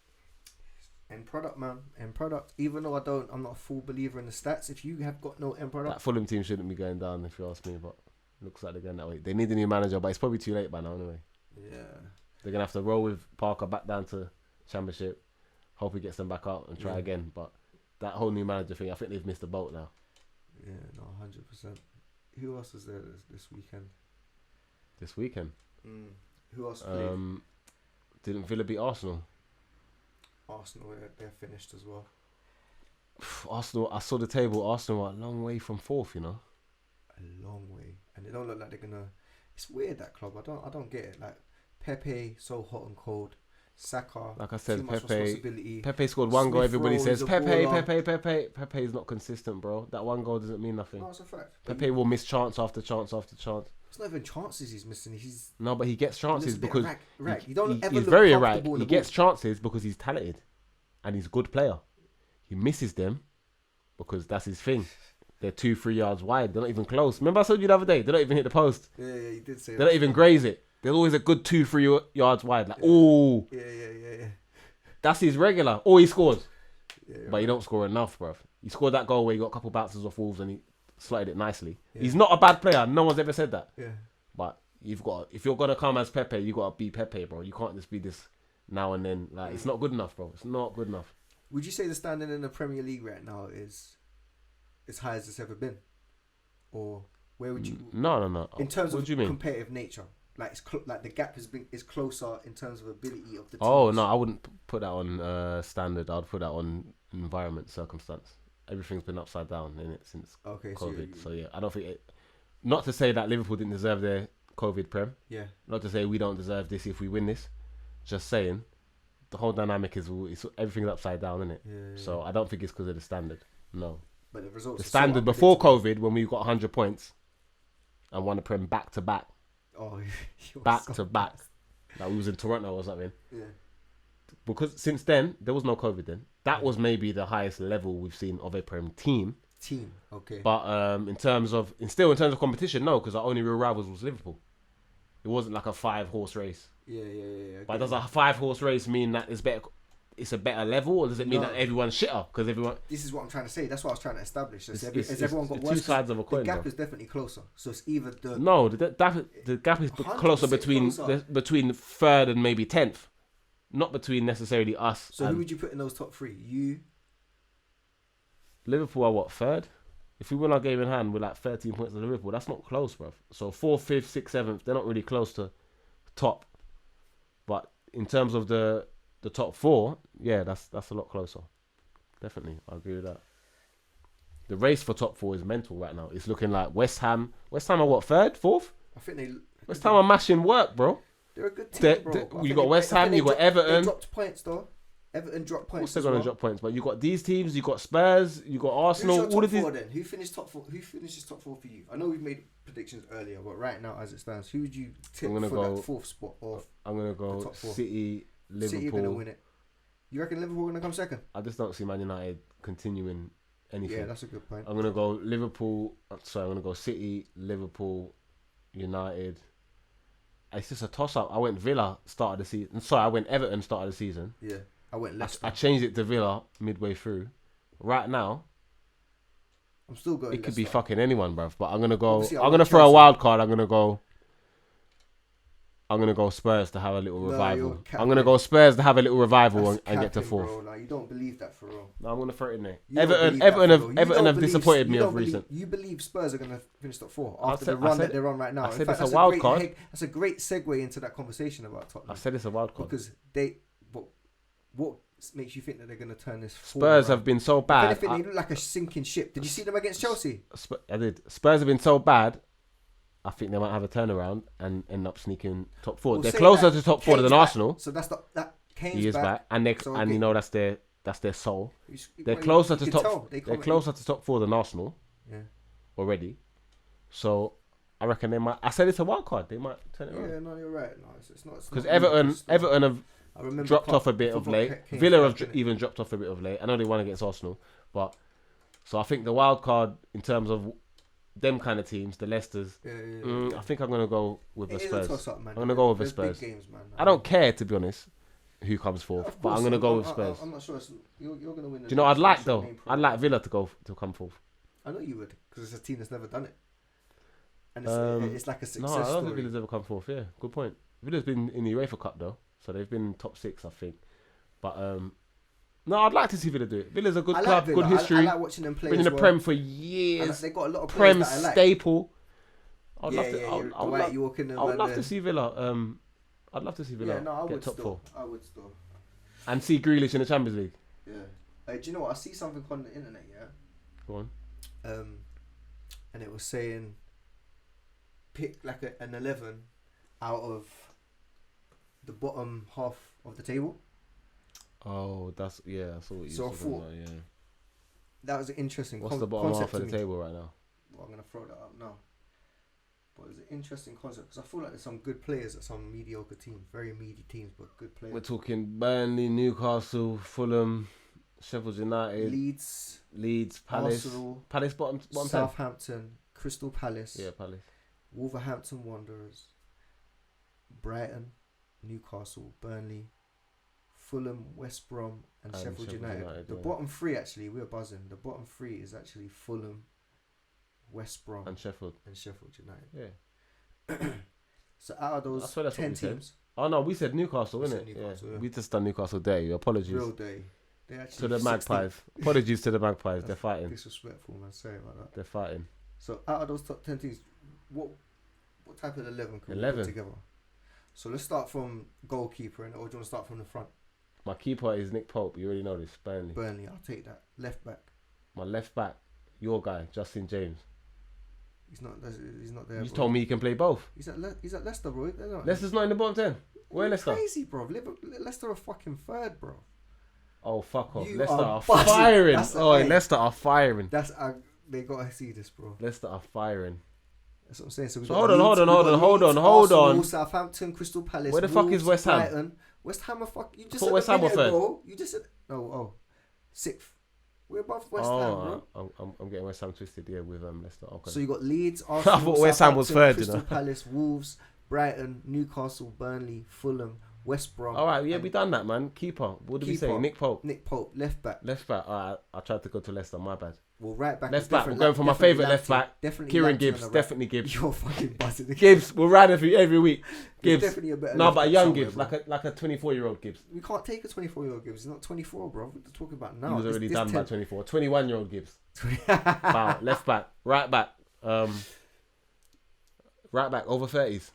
End product, man. End product. Even though I'm not a full believer in the stats. If you have got no end product, that Fulham team shouldn't be going down, if you ask me. But looks like they're going that way. They need a new manager, but it's probably too late by now anyway. Yeah. They're gonna have to roll with Parker back down to Championship. Hope he gets them back out and try again. But that whole new manager thing, I think they've missed the boat now. Yeah, no, 100%. Who else was there this weekend? This weekend. Who else played? Didn't Villa beat Arsenal? Arsenal, they're finished as well. Arsenal, I saw the table. Arsenal are a long way from 4th, you know. A long way, and they don't look like they're gonna. It's weird, that club. I don't get it. Like Pepe, so hot and cold. Saka, like I said, Pepe scored one goal. Everybody says Pepe. baller. Pepe is not consistent, bro. That one goal doesn't mean nothing. No, it's a fact. Pepe will miss chance after chance after chance. It's not even chances he's missing. But he gets chances because he's very erratic. He gets chances because he's talented and he's a good player. He misses them because that's his thing. They're 2-3 yards wide. They're not even close. Remember I told you the other day, they don't even hit the post. Yeah, you did say that. They don't even graze it. There's always a good 2-3 yards wide. Like, ooh. Yeah. That's his regular. Or he scores. Yeah, but he don't score enough, bruv. He scored that goal where he got a couple bounces off Wolves and he slotted it nicely. Yeah. He's not a bad player. No one's ever said that. Yeah. But if you're gonna come as Pepe, you gotta be Pepe, bro. You can't just be this now and then. Like, it's not good enough, bro. It's not good enough. Would you say the standing in the Premier League right now is as high as it's ever been? Or where would you... No. In terms what of do you mean? Competitive nature. Like, like the gap is closer in terms of ability of the teams. Oh, no, I wouldn't put that on standard. I'd put that on environment, circumstance. Everything's been upside down in it since COVID. So yeah, I don't think it... Not to say that Liverpool didn't deserve their COVID Prem. Yeah. Not to say we don't deserve this if we win this. Just saying, the whole dynamic is everything's upside down, isn't it? Yeah. So I don't think it's because of the standard. No. But the results. The standard before COVID, when we got 100 points and won the Prem back to back. Oh, back to back. Like we was in Toronto or something. Yeah. Because since then there was no COVID. Then that was maybe the highest level we've seen of a Prem team. Okay. But in terms of competition, no, because our only real rivals was Liverpool. It wasn't like a 5-horse race. Yeah. But does a 5-horse race mean that it's a better level, or does it mean that everyone's shitter? Because everyone... This is what I'm trying to say. That's what I was trying to establish. Has everyone got worse? Two sides of a coin. The gap is definitely closer. So it's either the... No, the gap is closer between 3rd and maybe 10th. Not between necessarily us. So who would you put in those top 3? You? Liverpool are what, 3rd? If we win our game in hand, we're like 13 points to Liverpool. That's not close, bro. So 4th, 5th, 6th, 7th, they're not really close to top. But in terms of the top 4, yeah, that's a lot closer. Definitely, I agree with that. the race for top 4 is mental right now. It's looking like West Ham. West Ham are what, 3rd, 4th? I think they. West Ham are mashing work, bro. They're a good team, bro. You got West Ham, you got Everton. They dropped points though. Everton dropped points. What's they gonna drop points? But you got these teams. You got Spurs. You got Arsenal. Who's your all top of these. 4 then? Who finished top 4? Who finishes top 4 for you? I know we've made predictions earlier, but right now, as it stands, who would you tip for that 4th spot? I'm gonna go City, Liverpool. City are gonna win it. You reckon Liverpool are gonna come second? I just don't see Man United continuing anything. Yeah, that's a good point. I'm gonna go Liverpool. Sorry, I'm gonna go City, Liverpool, United. It's just a toss-up. I went Villa start of the season. Sorry, I went Everton start of the season. Yeah, I went Leicester. I changed it to Villa midway through. Right now, I'm still going. It could be fucking anyone, bruv. But I'm gonna go. Obviously, I'm gonna throw a wild card. I'm gonna go Spurs to have a little revival. I'm gonna go Spurs to have a little revival and get to 4th. Bro. Like, you don't believe that for real. No, I'm gonna throw it in there. You Everton have disappointed me of recent. You believe Spurs are gonna finish top 4 after the run that they're on right now? I said it's a wild card. That's a great segue into that conversation about Tottenham. I said it's a wild card because what makes you think that they're gonna turn this? Spurs have been so bad. If anything, they look like a sinking ship. Did you see them against Chelsea? I did. Spurs have been so bad. I think they might have a turnaround and end up sneaking top 4. They're closer to top 4 than Arsenal. So that's that Kane's he is back, and you know that's their soul. They're closer to top. They're closer to top 4 than Arsenal. Yeah. Already. So I reckon they might. I said it's a wild card. They might turn it around. Yeah, no, you're right. No, it's not. Because Everton have dropped off a bit of late. Villa have even dropped off a bit of late. I know they won against Arsenal, but so I think the wild card in terms of them kind of teams, the Leicesters. Yeah. I think I'm gonna go with the Spurs. Toss-up, man. I'm gonna go with the Spurs. Games, man. I don't care, to be honest, who comes 4th, but I'm gonna go with Spurs. I'm not sure you're gonna win. Do you know what I'd like though? I'd like Villa to come 4th. I know you would, because it's a team that's never done it, and it's like a success story. No, I don't story. think Villa's ever come 4th. Yeah, good point. Villa's been in the UEFA Cup though, so they've been top 6, I think. But no, I'd like to see Villa do it. Villa's a good club, good history. I like watching them play. Been in the Prem for years. They got a lot of Prem players that I like. staple. I'd love to see Villa. I'd love to see Villa get top 4. I would still. And see Grealish in the Champions League. Yeah. Do you know what? I see something on the internet. Yeah. Go on. And it was saying, pick like an 11 out of the bottom half of the table. Oh, I saw what you were talking about, yeah. That was an interesting What's the bottom half of the table right now? Well, I'm going to throw that up now. But it's an interesting concept because I feel like there's some good players at some mediocre teams, very meaty teams, but good players. We're talking Burnley, Newcastle, Fulham, Sheffield United, Leeds, Palace, Arsenal, Palace bottom Southampton, 10. Crystal Palace, Palace, Wolverhampton Wanderers, Brighton, Newcastle, Burnley, Fulham, West Brom, and Sheffield United. The bottom 3 actually, we're buzzing. The bottom 3 is actually Fulham, West Brom, and Sheffield United. Yeah. So out of those 10 teams. Oh no, we said Newcastle, innit? Yeah. We just done Newcastle Day. Apologies. Real day. They actually to the Magpies. Apologies to the Magpies. They're fighting. Disrespectful, man. Sorry about that. They're fighting. So out of those top 10 teams, what type of 11 can we put together? So let's start from goalkeeper, or do you want to start from the front? My keeper is Nick Pope. You already know this. Burnley, I'll take that. Left back. My left back, your guy, Justin James. He's not there. You told me he can play both. He's at Leicester, bro. Leicester's not in the bottom 10. Where Leicester? Crazy, bro. Leicester are fucking 3rd, bro. Oh, fuck off. Leicester are firing. Leicester are firing. They gotta see this, bro. Leicester are firing. That's what I'm saying. So hold on. Southampton, Crystal Palace. Where the fuck is West Ham? Brighton. West Ham are you just said West Ham were 3rd. You just said 6th. We're above West Ham, bro. I'm getting West Ham twisted here with Leicester. Okay. So you got Leeds, Arsenal, I thought West Ham was 3rd, Crystal Palace, Wolves, Brighton, Newcastle, Burnley, Fulham, West Brom. All right, we done that, man. Keeper. What did we say? Nick Pope. Left back. All right, I tried to go to Leicester. My bad. Well, right back. Left back. We're going for my favourite left back. Kieran Gibbs. Definitely Gibbs. You're fucking buzzing. Gibbs. We'll ride every week. Gibbs. Definitely a better. No, but a young Gibbs, like a 24-year-old Gibbs. We can't take a 24-year-old Gibbs. He's not 24, bro. What are you talking about now? He was already done by 24. 21-year-old Gibbs. Wow. Left back. Right back. Right back. Over 30s.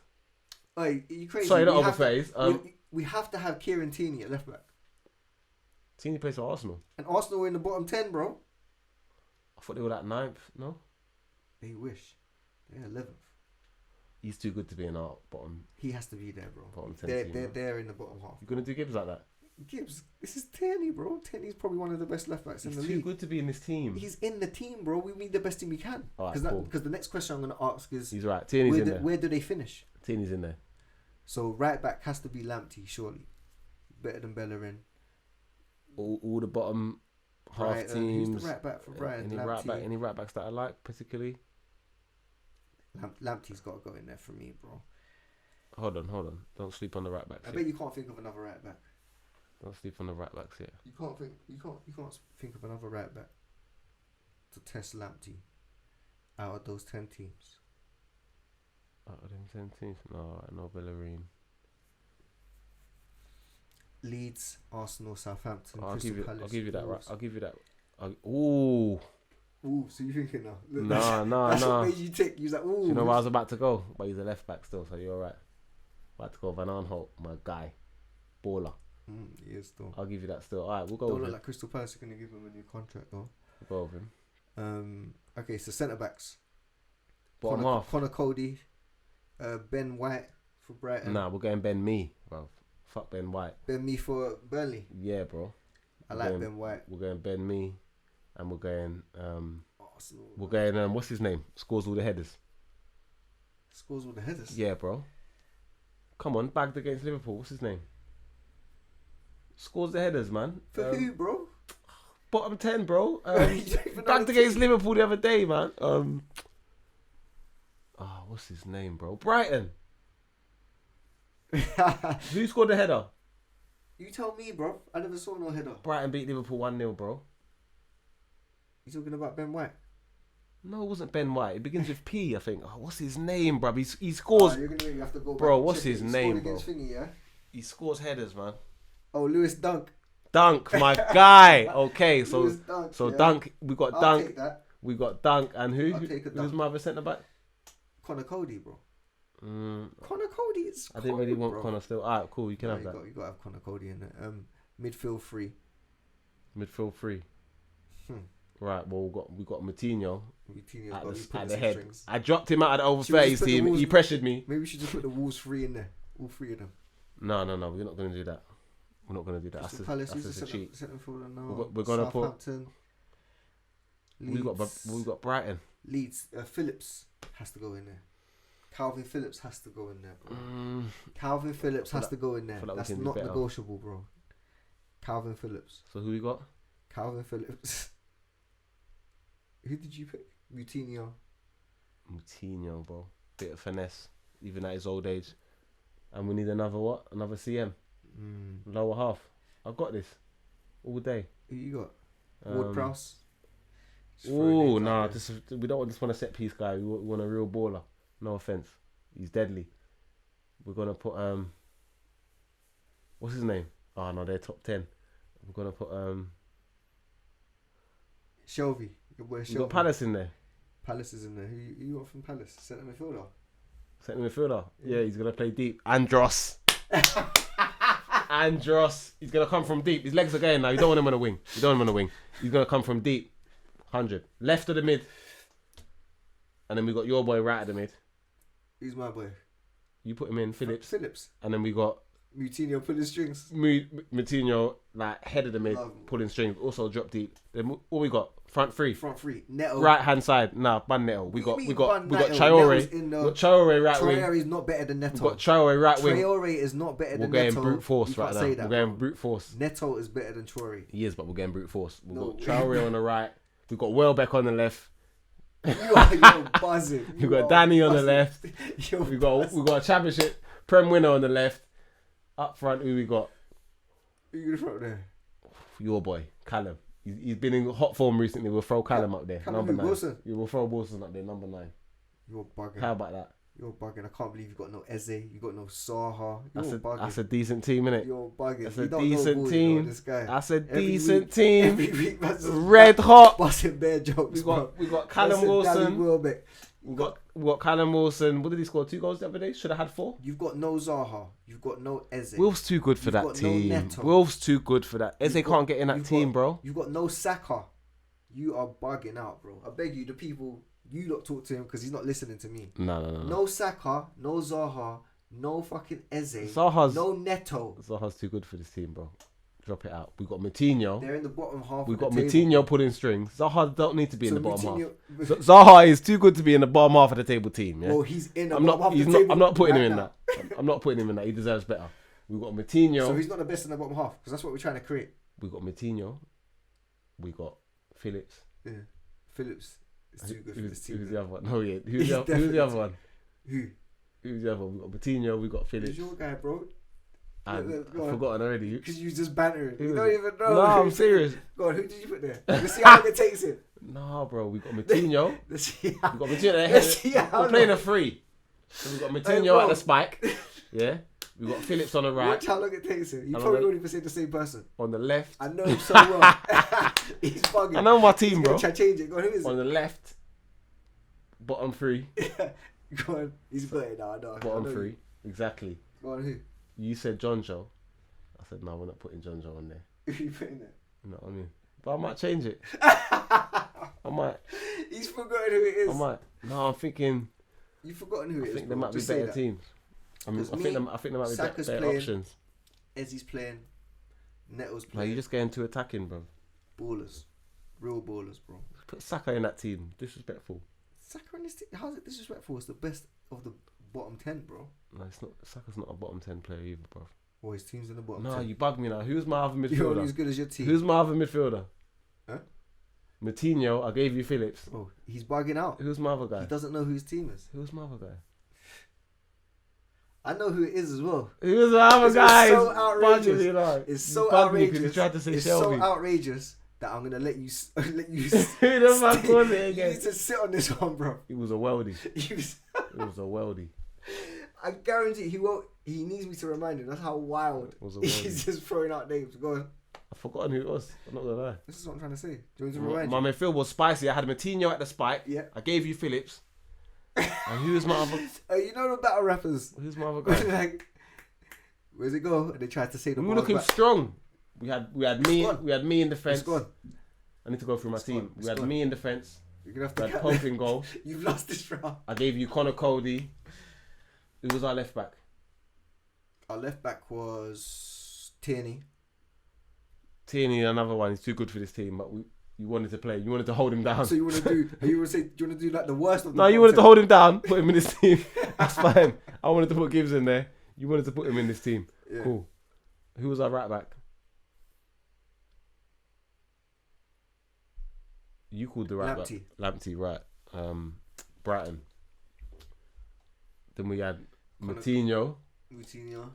Are you crazy? Sorry, not over 30s. We have to have Kieran Tierney at left back. Tierney plays for Arsenal. And Arsenal are in the bottom 10, bro. I thought they were like 9th. No, They wish. They're 11th. he's too good to be in our bottom. He has to be there, bro. Bottom 10 They're team, they're in the bottom half. You gonna do Gibbs like that? Gibbs, this is Tierney, bro. Tierney's probably one of the best left backs in He's the too league. good to be in this team. He's in the team, bro. We need the best team we can. Alright, Because cool. the next question I'm going to ask is, He's right. Tierney's in there. where do they finish? Tierney's in there. So right back has to be Lamptey, surely. Better than Bellerin. All the bottom half Brighton. teams. Who's the right back for Brighton? Any right backs that I like particularly? Lamptey's got to go in there for me, bro. Hold on. Don't sleep on the right backs. I bet you can't think of another right back. Don't sleep on the right backs yet. You can't think of another right back to test Lamptey out of those 10 teams. Out of them 10 teams? No Bellerin. Leeds, Arsenal, Southampton, I'll Crystal give you that. Right. Wolves. I'll give you that. Ooh. Ooh, so you thinking now? That's what made you tick. You was like, ooh. You know where I was about to go? But he's a left back still, so you're alright. About to go Van Aanholt, my guy. Baller. He is still. I'll give you that still. Alright, we'll go Don't with look him. like Crystal Palace are going to give him a new contract though. We'll go with him. Okay, so centre backs. Bottom half. Connor Cody, Ben White for Brighton. Nah, we're going Ben Mee, bro. Fuck Ben White. Ben Mee for Burnley. Yeah, bro. I like Ben White. We're going Ben Mee, and we're going Arsenal. we're going what's his name? Scores all the headers. Scores all the headers. Yeah, bro. Come on, bagged against Liverpool. What's his name? Scores the headers, man. For who, bro? Bottom 10, bro. You don't even know Bagged the against team. Liverpool the other day, man. What's his name, bro? Brighton. Who scored the header? You tell me, bro. I never saw no header. Brighton beat Liverpool 1-0, bro. You talking about Ben White? No, it wasn't Ben White. It begins with P, I think. What's his name, bro? He scores. You're gonna you have to go back Bro, and what's check his it. He name, scored bro? against Thingy, yeah? He scores headers, man. Oh, Lewis Dunk. Dunk, my guy. Okay, so Lewis Dunk, yeah. Dunk. We got I'll Dunk. take that. We got Dunk and who? I'll take a Who's Dunk. my other centre back? Connor Cody, bro. Mm, Connor Cody is. I didn't really cold, want bro. Connor still. Alright, cool. You can No, have that. you got to have Connor Cody in there. Midfield 3. Midfield 3. Hmm. Right. Well, we got Moutinho Coutinho's at got to be the putting at the some head. strings. I dropped him out of the over Should we 30s just put the team. Wolves- He pressured me. Maybe we should just put the Wolves 3 in there. All 3 of them. No. We're not going to do that. We're not going to do that. Crystal That's Palace, that's who's a the cheat. centre forward now? We're gonna put- Southampton. We got Brighton. Leeds. Phillips has to go in there. Calvin Phillips has to go in there, bro. Calvin Phillips has to go in there. feel like we That's can do not better. negotiable, bro. Calvin Phillips. So who we got? Calvin Phillips. Who did you pick? Moutinho. Moutinho, bro. Bit of finesse, even at his old age. And we need another what? Another CM. Lower half. I've got this all day. Who you got? Ward Prowse. Just throw Oh names nah, out there. we don't just want a set piece guy. We want a real baller. No offense, he's deadly. We're gonna put what's his name? Oh no, they're top 10. We're gonna put Shelby. Your boy we Shelby. got Palace in there. Palace is in there. Who you want from Palace? Centre midfielder. Centre midfielder. Yeah, he's gonna play deep. Andros. Andros. He's gonna come from deep. His legs are going now. You don't want him on a wing. He's gonna come from deep. 100. Left of the mid. And then we got your boy right of the mid. Who's my boy? You put him in, Phillips. Phillips. And then we got Moutinho pulling strings. Moutinho, like head of the mid, Love him. pulling strings. Also drop deep. Then what we got? Front three. Front 3. Neto. Right hand side. Nah, Bun Neto. We got Bun Neto? Traore. Neto's in We the- got Traore right wing. Traore is not better than We Neto. got Traore right wing. Traore is not better We're than going Neto. brute force You right can't now. say that, We're going bro. brute force. Neto is better than Traore. He is, but we're going brute force. We've No. got Traore on the right. We've got Welbeck on the left. You're buzzing. We've got Danny on the left. You're We got a championship Prem winner on the left. Up front, who we got? Who you gonna throw there? Your boy, Callum. He's been in hot form recently. We'll throw Callum up there. Callum number 9. Wilson. Yeah, we'll throw Wilson up there, number 9. You're bugging. How about that? You're bugging. I can't believe you got no Eze. You got no Saha. You're bugging. That's a decent team, innit? You're bugging. That's You a don't know decent ball, team. You know, this guy. That's a Every decent week- team. Every week, that's just Red hot. busting bare jokes. We got Callum Wilson. Welbeck. We got Callum Wilson. What did he score? 2 goals the other day? Should have had 4. You've got no Zaha. You've got no Eze. Wolf's too good for You've that got no team. Neto. Wolf's too good for that. Eze You've can't got- get in that you've team, got- bro. You've got no Saka. You are bugging out, bro. I beg you, the people, you lot talk to him because he's not listening to me. No. No Saka, no Zaha, no fucking Eze, Zaha's, no Neto. Zaha's too good for this team, bro. Drop it out. We got Moutinho. They're in the bottom half. We got the Moutinho table. pulling strings. Zaha don't need to be in the bottom Moutinho, half. Zaha is too good to be in the bottom half of the table team. Yeah? Well, he's in the bottom half of the table. I'm not putting right him in now. that. I'm not putting him in that. He deserves better. We got Moutinho. So he's not the best in the bottom half because that's what we're trying to create. We got Moutinho. We got Phillips. Yeah, Phillips is too good for this team. Who's the other one? No, yeah. Who's the other one? Who's the other one? We got Moutinho. We got Phillips. Who's your guy, bro? And I've forgotten already. Because you just bantering. You was don't even know. No, I'm serious. Go on, who did you put there? Let's see how long it takes it. No, bro. We got Moutinho. Let's see We got Moutinho. Let's see how We're playing a free. So we got Moutinho at the spike. Yeah. We got Phillips on the right. Watch how long it takes him. You And probably won't even say the same person. On the left. I know him so well. He's bugging. I know my team, He's bro. gonna try to change it. Go on, who is On it? the left. Bottom three. Go on. He's got it now. I know. Bottom three. Exactly. Go on, who? You said John Joe. I said, no, we're not putting John Joe on there. Who you putting there? You know what I mean? But I might change it. I might. He's forgotten who it is. I might. No, I'm thinking. You've forgotten who it I is. think there bro. might be Just say better that. teams. I mean, I think there might be Saka's better playing. options. Ezzy's playing. Neto's Like, playing. you're just getting too attacking, bro. Ballers. Real ballers, bro. Put Saka in that team. Disrespectful. Saka in this team. How's it disrespectful? It's the best of the bottom 10, bro. No, it's not. Saka's not a bottom 10 player either, bro. Well, his team's in the bottom No, 10. you bug me now. Who's my other You're only as midfielder? good as your team. Who's my other midfielder? Huh? Moutinho. I gave you Phillips. Oh, he's bugging out. Who's my other He guy? doesn't know who his team is. Who's my other guy? I know who it is as well. Who's the other It's guy? so It's outrageous. bugging me, like. It's You so bugged me 'cause outrageous. you tried to say It's Shelby. so outrageous that I'm gonna let you Who the fuck was it You again? need to sit on this one, bro. It was a weldie. You s- It was a weldie. I guarantee he won't. He needs me to remind him. That's how wild It was a he's weldie. just throwing out names. Go on. I've forgotten who it was. I'm not gonna lie. This is what I'm trying to say. Do you want me to remind My midfield was spicy. I had Moutinho at the spike. Yeah. I gave you Phillips. And who's my other? you know the battle rappers. Who's my other guy? Like, where's it go? And they tried to say the We were bars looking back. strong. We had me. gone. We had me in defence. It's gone. I need to go through my It's team. gone. We It's had gone. me in defence. You're gonna have We to had cut Pope in goal. You've lost this round. I gave you Connor Cody. Who was our left back? Our left back was Tierney. Tierney, another one. He's too good for this team, but you wanted to play. You wanted to hold him down. So you want to do? You want to say? Do you want to do like the worst of the? No, you bottom wanted to 10? hold him down, put him in this team. That's fine. I wanted to put Gibbs in there. You wanted to put him in this team. Yeah. Cool. Who was our right back? You called the right Lamptey. back. Lamptey, right. Brighton. Then we had Moutinho, Moutinho,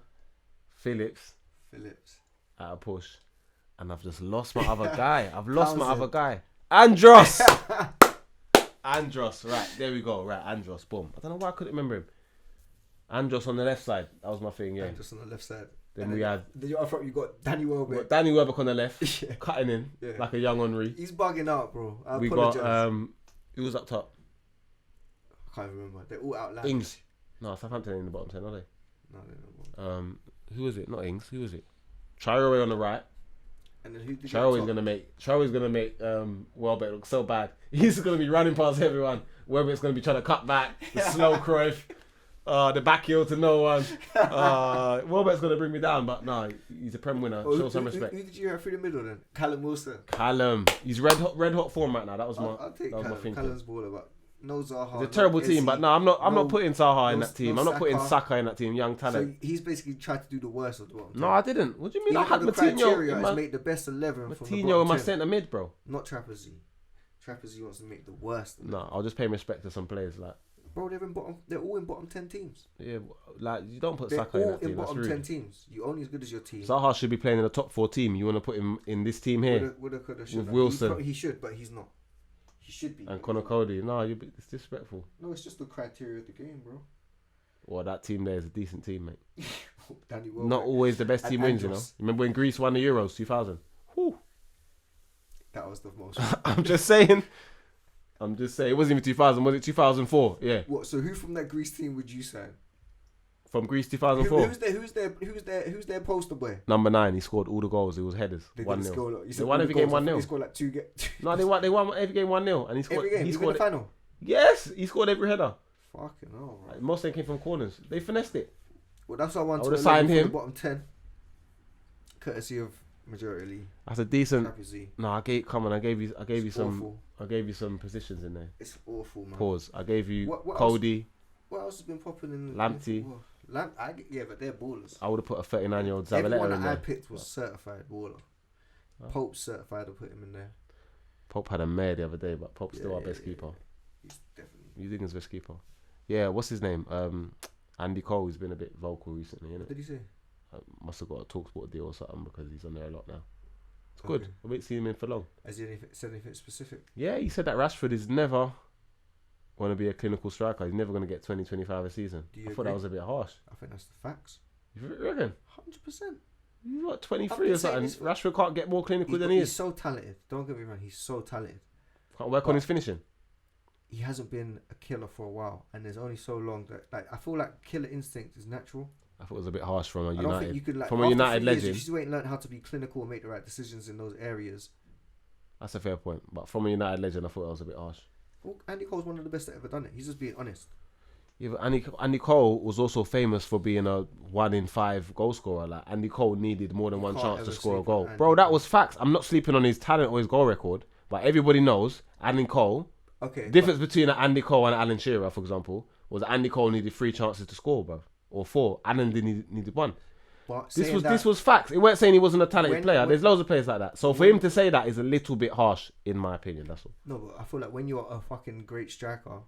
Phillips Phillips. at a push. And I've just lost my other guy. I've lost my Townsend. other guy. Andros! Andros, right. There we go. Right, Andros. Boom. I don't know why I couldn't remember him. Andros on the left side. That was my thing, yeah. Just on the left side. Then And we had Then you up front. You got Danny we Welbeck. got Danny Welbeck on the left, Yeah. cutting in Yeah. like a young Henry. He's bugging out, bro. I We apologize. got who was up top? I can't remember. They're all outlandish. Ings. No, Southampton in the bottom 10, are they? No, they're not. Who was it? Not Ings. Who was it? Traore on the right. And then who did Traore's gonna make Welbeck look so bad. He's gonna be running past everyone. Welbeck's gonna be trying to cut back. The slow Cruyff. The back heel to no one. Welbeck's gonna bring me down, but no, he's a Prem winner. Show some respect. Who did you have through the middle then? Callum Wilson. Callum, he's red hot form right now. That was my I'll take that was my Callum. thinking. Callum's baller, but no Zaha. It's a terrible no team, but Ezzy. no, I'm not no- putting Zaha in no- that team. no I'm not putting Saka. Saka in that team. Young So talent. he's basically tried to do the worst of the bottom. No, I didn't. What do you mean? I Even had though the Moutinho criteria in is my make the best 11 from the Moutinho in bottom my 10. centre mid, bro. Not Trapezy. Trapezy wants to make the worst. No, I'll just pay respect to some players. Like, Bro, they're all in bottom 10 teams. yeah, like you don't put They're Saka in all that team. in That's bottom 10 rude. teams. You're only as good as your team. Zaha should be playing in the top 4 team. You want to put him in this team here Woulda, coulda, shoulda. with Wilson He should, but he's not. He should be. and Connor Cody. No, it's disrespectful. No, it's just the criteria of the game, bro. Well, that team there is a decent team, mate. Danny Welbeck. Not always the best And team wins, you know. Andros. Remember when Greece won the Euros 2000? Whew. That was the most. I'm just saying. It wasn't even 2000. Was it 2004? Yeah. What? So who from that Greece team would you sign? from Greece 2004. Who's their poster boy? Number 9. He scored all the goals. It was headers. 1-0. They won every game 1-0. He scored like 2 games. No, they won every game 1-0, and he scored. Every game. He scored the final. Yes, he scored every header. Fucking hell, bro. Most of them came from corners. They finessed it. Well, that's why I want to sign him. The bottom 10, courtesy of Majority League. That's a decent. Trapezy. No, I gave you some positions in there. It's awful, man. Pause. I gave you what Cody. What else has been popping in? Lamptey. Yeah, but they're ballers. I would have put a 39-year-old Zabaleta Everyone in that there. I picked was certified baller. Pope's certified. I put him in there. Pope had a mare the other day, but Pope's still our best keeper. He's definitely. You think he's best keeper? Yeah. What's his name? Andy Cole. He's been a bit vocal recently, innit? What did he say? Must have got a TalkSport deal or something because he's on there a lot now. It's good. I won't see him in for long. Has he said anything specific? Yeah, he said that Rashford is never going to be a clinical striker. He's never going to get 20, 25 a season. I thought that was a bit harsh. I think that's the facts. You reckon? 100%. He's what, 23 or something? Rashford can't get more clinical than he is. He's so talented. Don't get me wrong. He's so talented. Can't work on his finishing. He hasn't been a killer for a while, and there's only so long that I feel like killer instinct is natural. I thought it was a bit harsh from a I United. don't think you could, from a United legend. If you ain't learned how to be clinical and make the right decisions in those areas. That's a fair point. But from a United legend, I thought that was a bit harsh. Well, Andy Cole's one of the best that ever done it. He's just being honest. Yeah, but Andy Cole was also famous for being a 1 in 5 goal scorer. Like Andy Cole needed more than one chance to score a goal. Bro, that was facts. I'm not sleeping on his talent or his goal record, but everybody knows Andy Cole. Okay. Difference between an Andy Cole and Alan Shearer, for example, was that Andy Cole needed 3 chances to score, bro, or 4. Alan needed 1. But this was facts. It weren't saying he wasn't a talented player. There's loads of players like that. So for him to say that is a little bit harsh, in my opinion. That's all. No, but I feel like when you're a fucking great striker,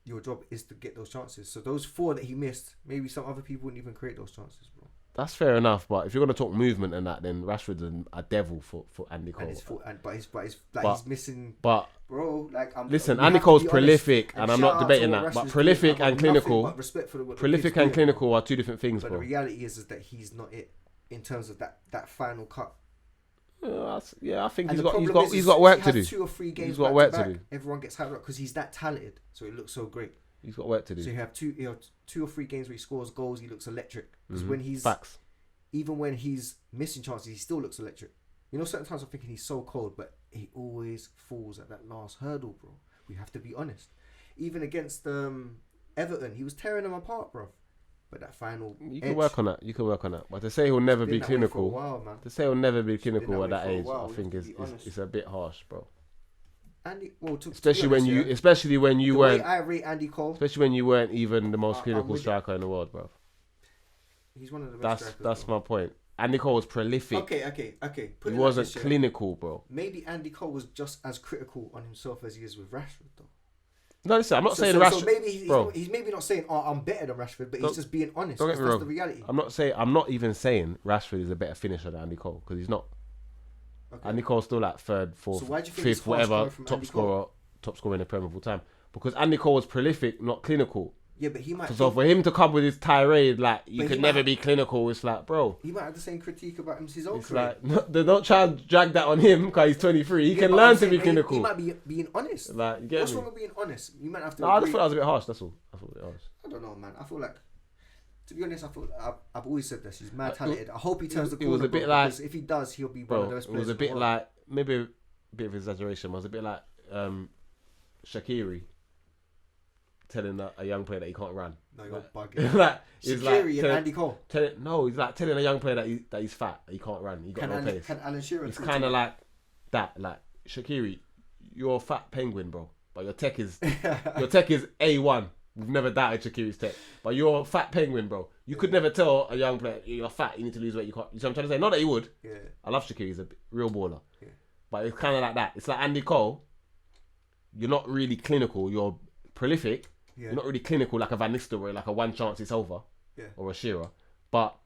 your job is to get those chances. So those 4 that he missed, maybe some other people wouldn't even create those chances, bro. That's fair enough, but if you're gonna talk movement and that, then Rashford's a devil for Andy Cole. He's missing. But bro, like listen, Andy Cole's prolific, and I'm not debating that. But prolific and clinical, clinical are 2 different things, but bro. The reality is that he's not it in terms of that final cut. I think he's got work to do. 2 or 3 games. He's got work to do. Everyone gets hyped up because he's that talented, so it looks so great. He's got work to do. So you have 2 or 3 games where he scores goals, he looks electric. Because when he's facts, even when he's missing chances, he still looks electric. You know, certain times I'm thinking he's so cold, but he always falls at that last hurdle, bro. We have to be honest. Even against Everton, he was tearing them apart, bro. But that final, you can work on that. But to say he'll never be clinical, to say he'll never be clinical at that age, I think is a bit harsh, bro. Especially when you weren't. I rate Andy Cole. Especially when you weren't even the most clinical striker in the world, bro. He's one of the best strikers. That's my point. Andy Cole was prolific. Okay. He wasn't clinical, bro. Maybe Andy Cole was just as critical on himself as he is with Rashford, though. No, listen, I'm not saying Rashford. So maybe he's maybe not saying, I'm better than Rashford, but he's just being honest. Don't get me wrong. That's the reality. I'm not even saying Rashford is a better finisher than Andy Cole, because he's not. Okay. Andy Cole's still like 3rd, 4th, 5th, whatever, top scorer in the Premier of all time. Because Andy Cole was prolific, not clinical. Yeah, but he might. So for him to come with his tirade, like, you could never be clinical, it's like, bro. He might have the same critique about his own career. Like, they don't try and drag that on him because he's 23. He can learn to be clinical. He might be being honest. Like, what's wrong with being honest? You might have to. I just thought that was a bit harsh. That's all. I thought it was harsh. I don't know, man. I feel like, to be honest, I've always said this. He's mad talented. I hope he turns the corner. It was a bit like, because if he does, he'll be one of those players. It was a bit like, maybe a bit of exaggeration. It was a bit like Shaqiri telling a young player that he can't run. No, you're bugging. Like, Shaqiri and Andy Cole. He's like telling a young player that he's fat, that he can't run, he got no pace. Can Alan Shearer? It's kind of like that. Like, Shaqiri, you're a fat penguin, bro, but your tech is A1. We've never doubted Shaqiri's tech, but you're a fat penguin, bro. You could never tell a young player you're fat, you need to lose weight. You can't. You know what I'm trying to say? Not that he would. Yeah. I love Shaqiri. He's a real baller. Yeah. But it's kind of like that. It's like Andy Cole. You're not really clinical. You're prolific. Yeah. You're not really clinical like a Van Nistelrooy, like a one chance it's over, or a Shearer. But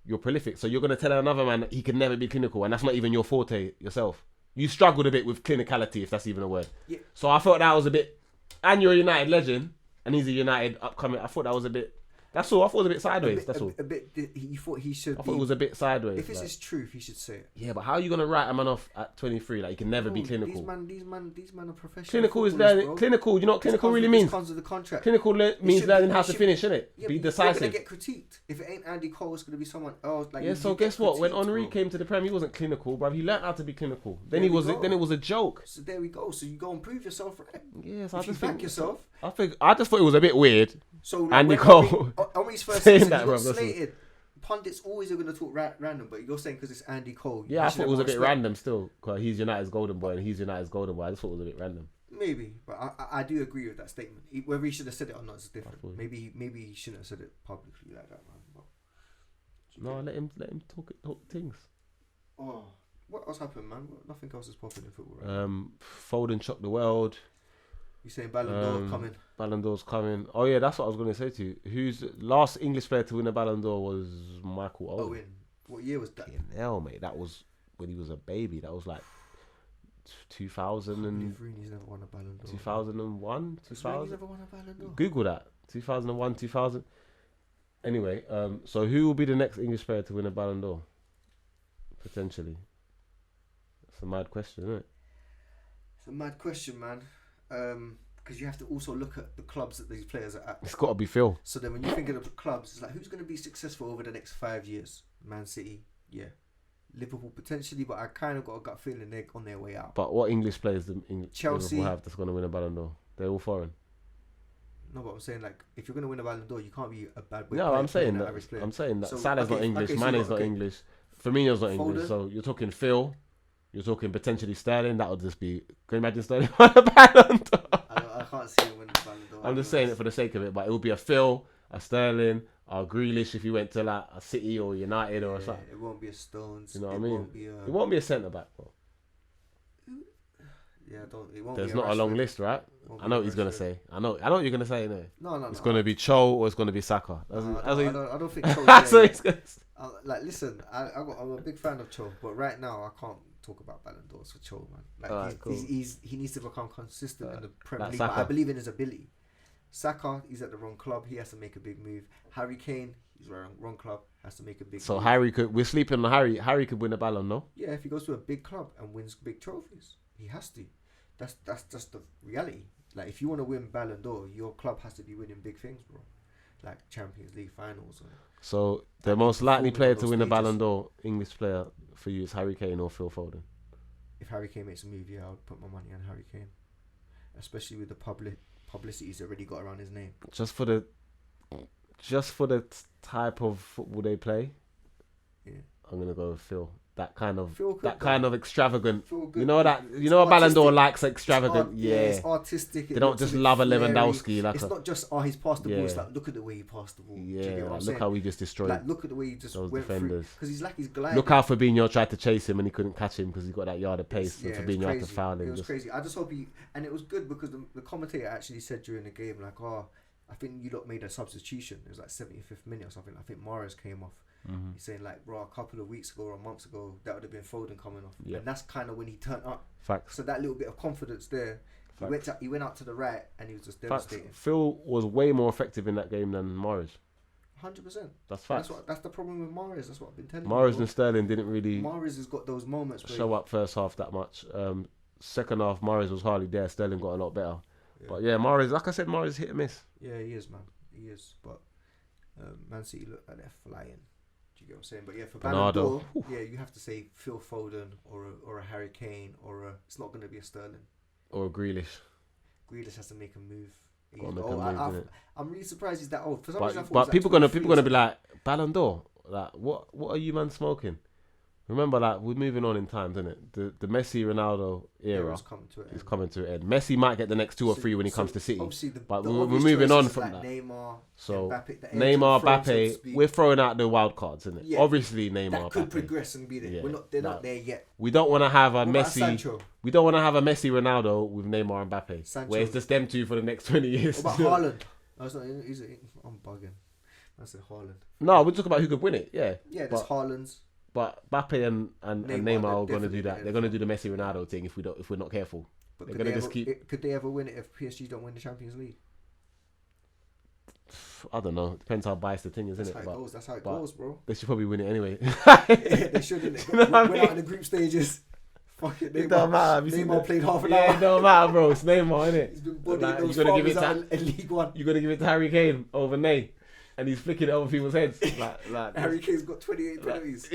you're prolific. So you're going to tell another man that he can never be clinical, and that's not even your forte yourself. You struggled a bit with clinicality, if that's even a word. Yeah. So I thought that was a bit... And you're a United legend, and he's a United upcoming... I thought that was a bit That's all. I thought it was a bit sideways. That's all. A bit. You thought he should. I thought it was a bit sideways. If it's his truth, he should say it. Yeah, but how are you gonna write a man off at 23? Like, he can never be clinical. These man are professional. Clinical is learning. Clinical. You know what clinical really means? Comes with the contract. Clinical means learning how to finish, innit? Yeah, be you're decisive. gonna get critiqued. If it ain't Andy Cole, it's gonna be someone else. Like, yeah. So guess what? When Henri came to the Prem, he wasn't clinical, bro. He learned how to be clinical. Then it was a joke. So there we go. So you go and prove yourself, right? Yes, I just think yourself. I just thought it was a bit weird. So like, Andy Cole. Henri's first saying season, that, he bro. got slated. Pundits always are gonna talk random, but you're saying because it's Andy Cole. Yeah, I thought it was a bit random still. Cause he's United's golden boy and he's United's golden boy. I just thought it was a bit random. Maybe, but I do agree with that statement. Whether he should have said it or not is different. Maybe he shouldn't have said it publicly like that, man. But, no, let him talk things. Oh, what else happened, man? Nothing else is popping in football. Right? Foden shocked the world. You saying Ballon d'Or coming? Ballon d'Or's coming. Oh yeah, that's what I was going to say to you. Who's the last English player to win a Ballon d'Or was Michael Owen. What year was that? Hell, mate, that was when he was a baby. That was like 2000 and. Rooney's never won a Ballon d'Or. 2001, 2000. Never won a Ballon d'Or. Google that. 2001, 2000. Anyway, so who will be the next English player to win a Ballon d'Or? Potentially. It's a mad question, isn't it? It's a mad question, man. Because you have to also look at the clubs that these players are at. It's got to be Phil. So then when you think of the clubs, it's like, who's going to be successful over the next 5 years? Man City, yeah. Liverpool potentially, but I kind of got a gut feeling they're on their way out. But what English players do Chelsea Liverpool have that's going to win a Ballon d'Or? They're all foreign. No, but I'm saying, like, if you're going to win a Ballon d'Or, you can't be a bad boy. No, I'm saying that. So, Salah's not English. Mane's not English. Firmino's not English. So you're talking Phil. You're talking potentially Sterling. That would just be. Can you imagine Sterling win a Ballon d'Or? I can't see him winning the Ballon d'Or. I'm just saying it for the sake of it, but it would be a Phil, a Sterling, a Grealish if you went to like a City or United or something. It won't be a Stones. You know what I mean? It won't be a centre back, bro. Yeah, it won't. There's not a long list, right? I know what he's gonna say. I know what you're gonna say. No. It's gonna be Cho or it's gonna be Saka. I don't think Cho. That's what he's gonna say. Like, listen, I'm a big fan of Cho, but right now I can't talk about Ballon d'Ors for Cho, man. Like, cool. he needs to become consistent in the Premier League. Saka. But I believe in his ability. Saka, he's at the wrong club. He has to make a big move. Harry Kane, he's wrong club. Has to make a big. So move. Harry we're sleeping on Harry. Harry could win a Ballon, no? Yeah, if he goes to a big club and wins big trophies, he has to. That's just the reality. Like, if you want to win Ballon d'Or, your club has to be winning big things, bro. Like Champions League finals. So the most likely player to win a Ballon d'Or, English player for you, is Harry Kane or Phil Foden? If Harry Kane makes a move, yeah, I would put my money on Harry Kane, especially with the publicity he's already got around his name. Just for the type of football they play, yeah, I'm gonna go with Phil. That kind of extravagant. You know a Ballon d'Or likes extravagant. It's artistic. They don't just love a Lewandowski. It's not just he's passed the ball. It's like, look at the way he passed the ball. Yeah, look how he just destroyed. Like, look at the way he just went defenders. Because he's gliding. Look how Fabinho tried to chase him and he couldn't catch him because he got that yard of pace. And Fabinho had to foul him. It was crazy. I just hope and it was good because the commentator actually said during the game, like, I think you lot made a substitution. It was like 75th minute or something. I think Mahrez came off. Mm-hmm. He's saying, like, bro, a couple of weeks ago or months ago, that would have been Foden coming off. And that's kind of when he turned up. Facts. So that little bit of confidence there. He went out to the right and he was just devastating. Phil was way more effective in that game than Mahrez. 100%. That's facts. That's the problem with Mahrez. That's what I've been telling you. Mahrez and Sterling didn't really. Mahrez has got those moments where show up first half that much. Second half, Mahrez was hardly there. Sterling got a lot better. Yeah. But yeah, Mahrez, like I said, Mahrez hit and miss. Yeah, he is, man. He is. But Man City look like they're flying. You get what I'm saying? But yeah, for Ballon d'Or, you have to say Phil Foden or a Harry Kane it's not going to be a Sterling or a Grealish. Grealish has to make a move. I'm really surprised he's that old. For some reason, I thought but people gonna be like, Ballon d'Or, like what are you man smoking? Remember, like, we're moving on in time, isn't it? The Messi Ronaldo era is coming to an end. Messi might get the next 2 or 3 when he comes to City, but we're moving on from that. Neymar, so Mbappe, Mbappe, we're throwing out the wild cards, isn't it? Yeah. Obviously, Neymar, that could progress and be there. Yeah. They're not there yet. We don't want to have a Messi. We don't want to have a Messi Ronaldo with Neymar and Mbappe, Sancho. Where it's just them two for the next 20 years. What about Haaland? I'm bugging. I said Haaland. No, we're talking about who could win it. Yeah. Yeah, there's Haaland's. But Mbappe and Neymar are going to do that. They're going to do the Messi Ronaldo thing if we're not careful. But could they ever win it if PSG don't win the Champions League? I don't know. Depends how biased the thing is, isn't it? That's how it goes, bro. They should probably win it anyway. They shouldn't. You know what I mean? Out in the group stages. Fuck it. It don't matter. Neymar played half an hour. Yeah, it don't matter, bro. It's Neymar, innit? He's been bodied Like, those you gotta give it farmers out in League One. You got to give it to Harry Kane over Ney. And he's flicking it over people's heads. Like Harry Kane's got 28 penalties.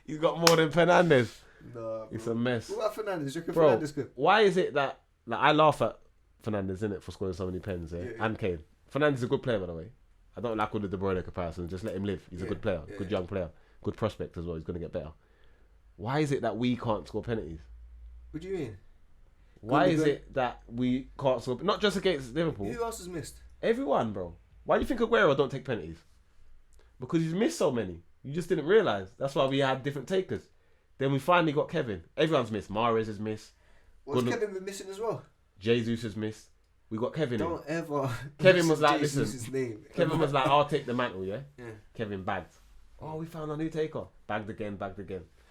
He's got more than Fernandes. Nah, it's a mess. What about Fernandes? You reckon Bro, Fernandes good? why is it that I laugh at Fernandes, innit, for scoring so many pens, and Kane. Fernandes is a good player, by the way. I don't like all the De Bruyne comparisons. Just let him live. He's a good player, good young player, good prospect as well. He's going to get better. Why is it that we can't score penalties? What do you mean? Why is it that we can't score? Not just against Liverpool. Who else has missed? Everyone, bro. Why do you think Aguero don't take penalties? Because he's missed so many. You just didn't realise. That's why we had different takers. Then we finally got Kevin. Everyone's missed. Mahrez has missed. What's Kevin been missing as well? Jesus has missed. We got Kevin in. Don't ever. Kevin was like, Jesus' name. Kevin was like, I'll take the mantle, yeah? Yeah. Kevin bagged. Oh, we found a new taker. Bagged again.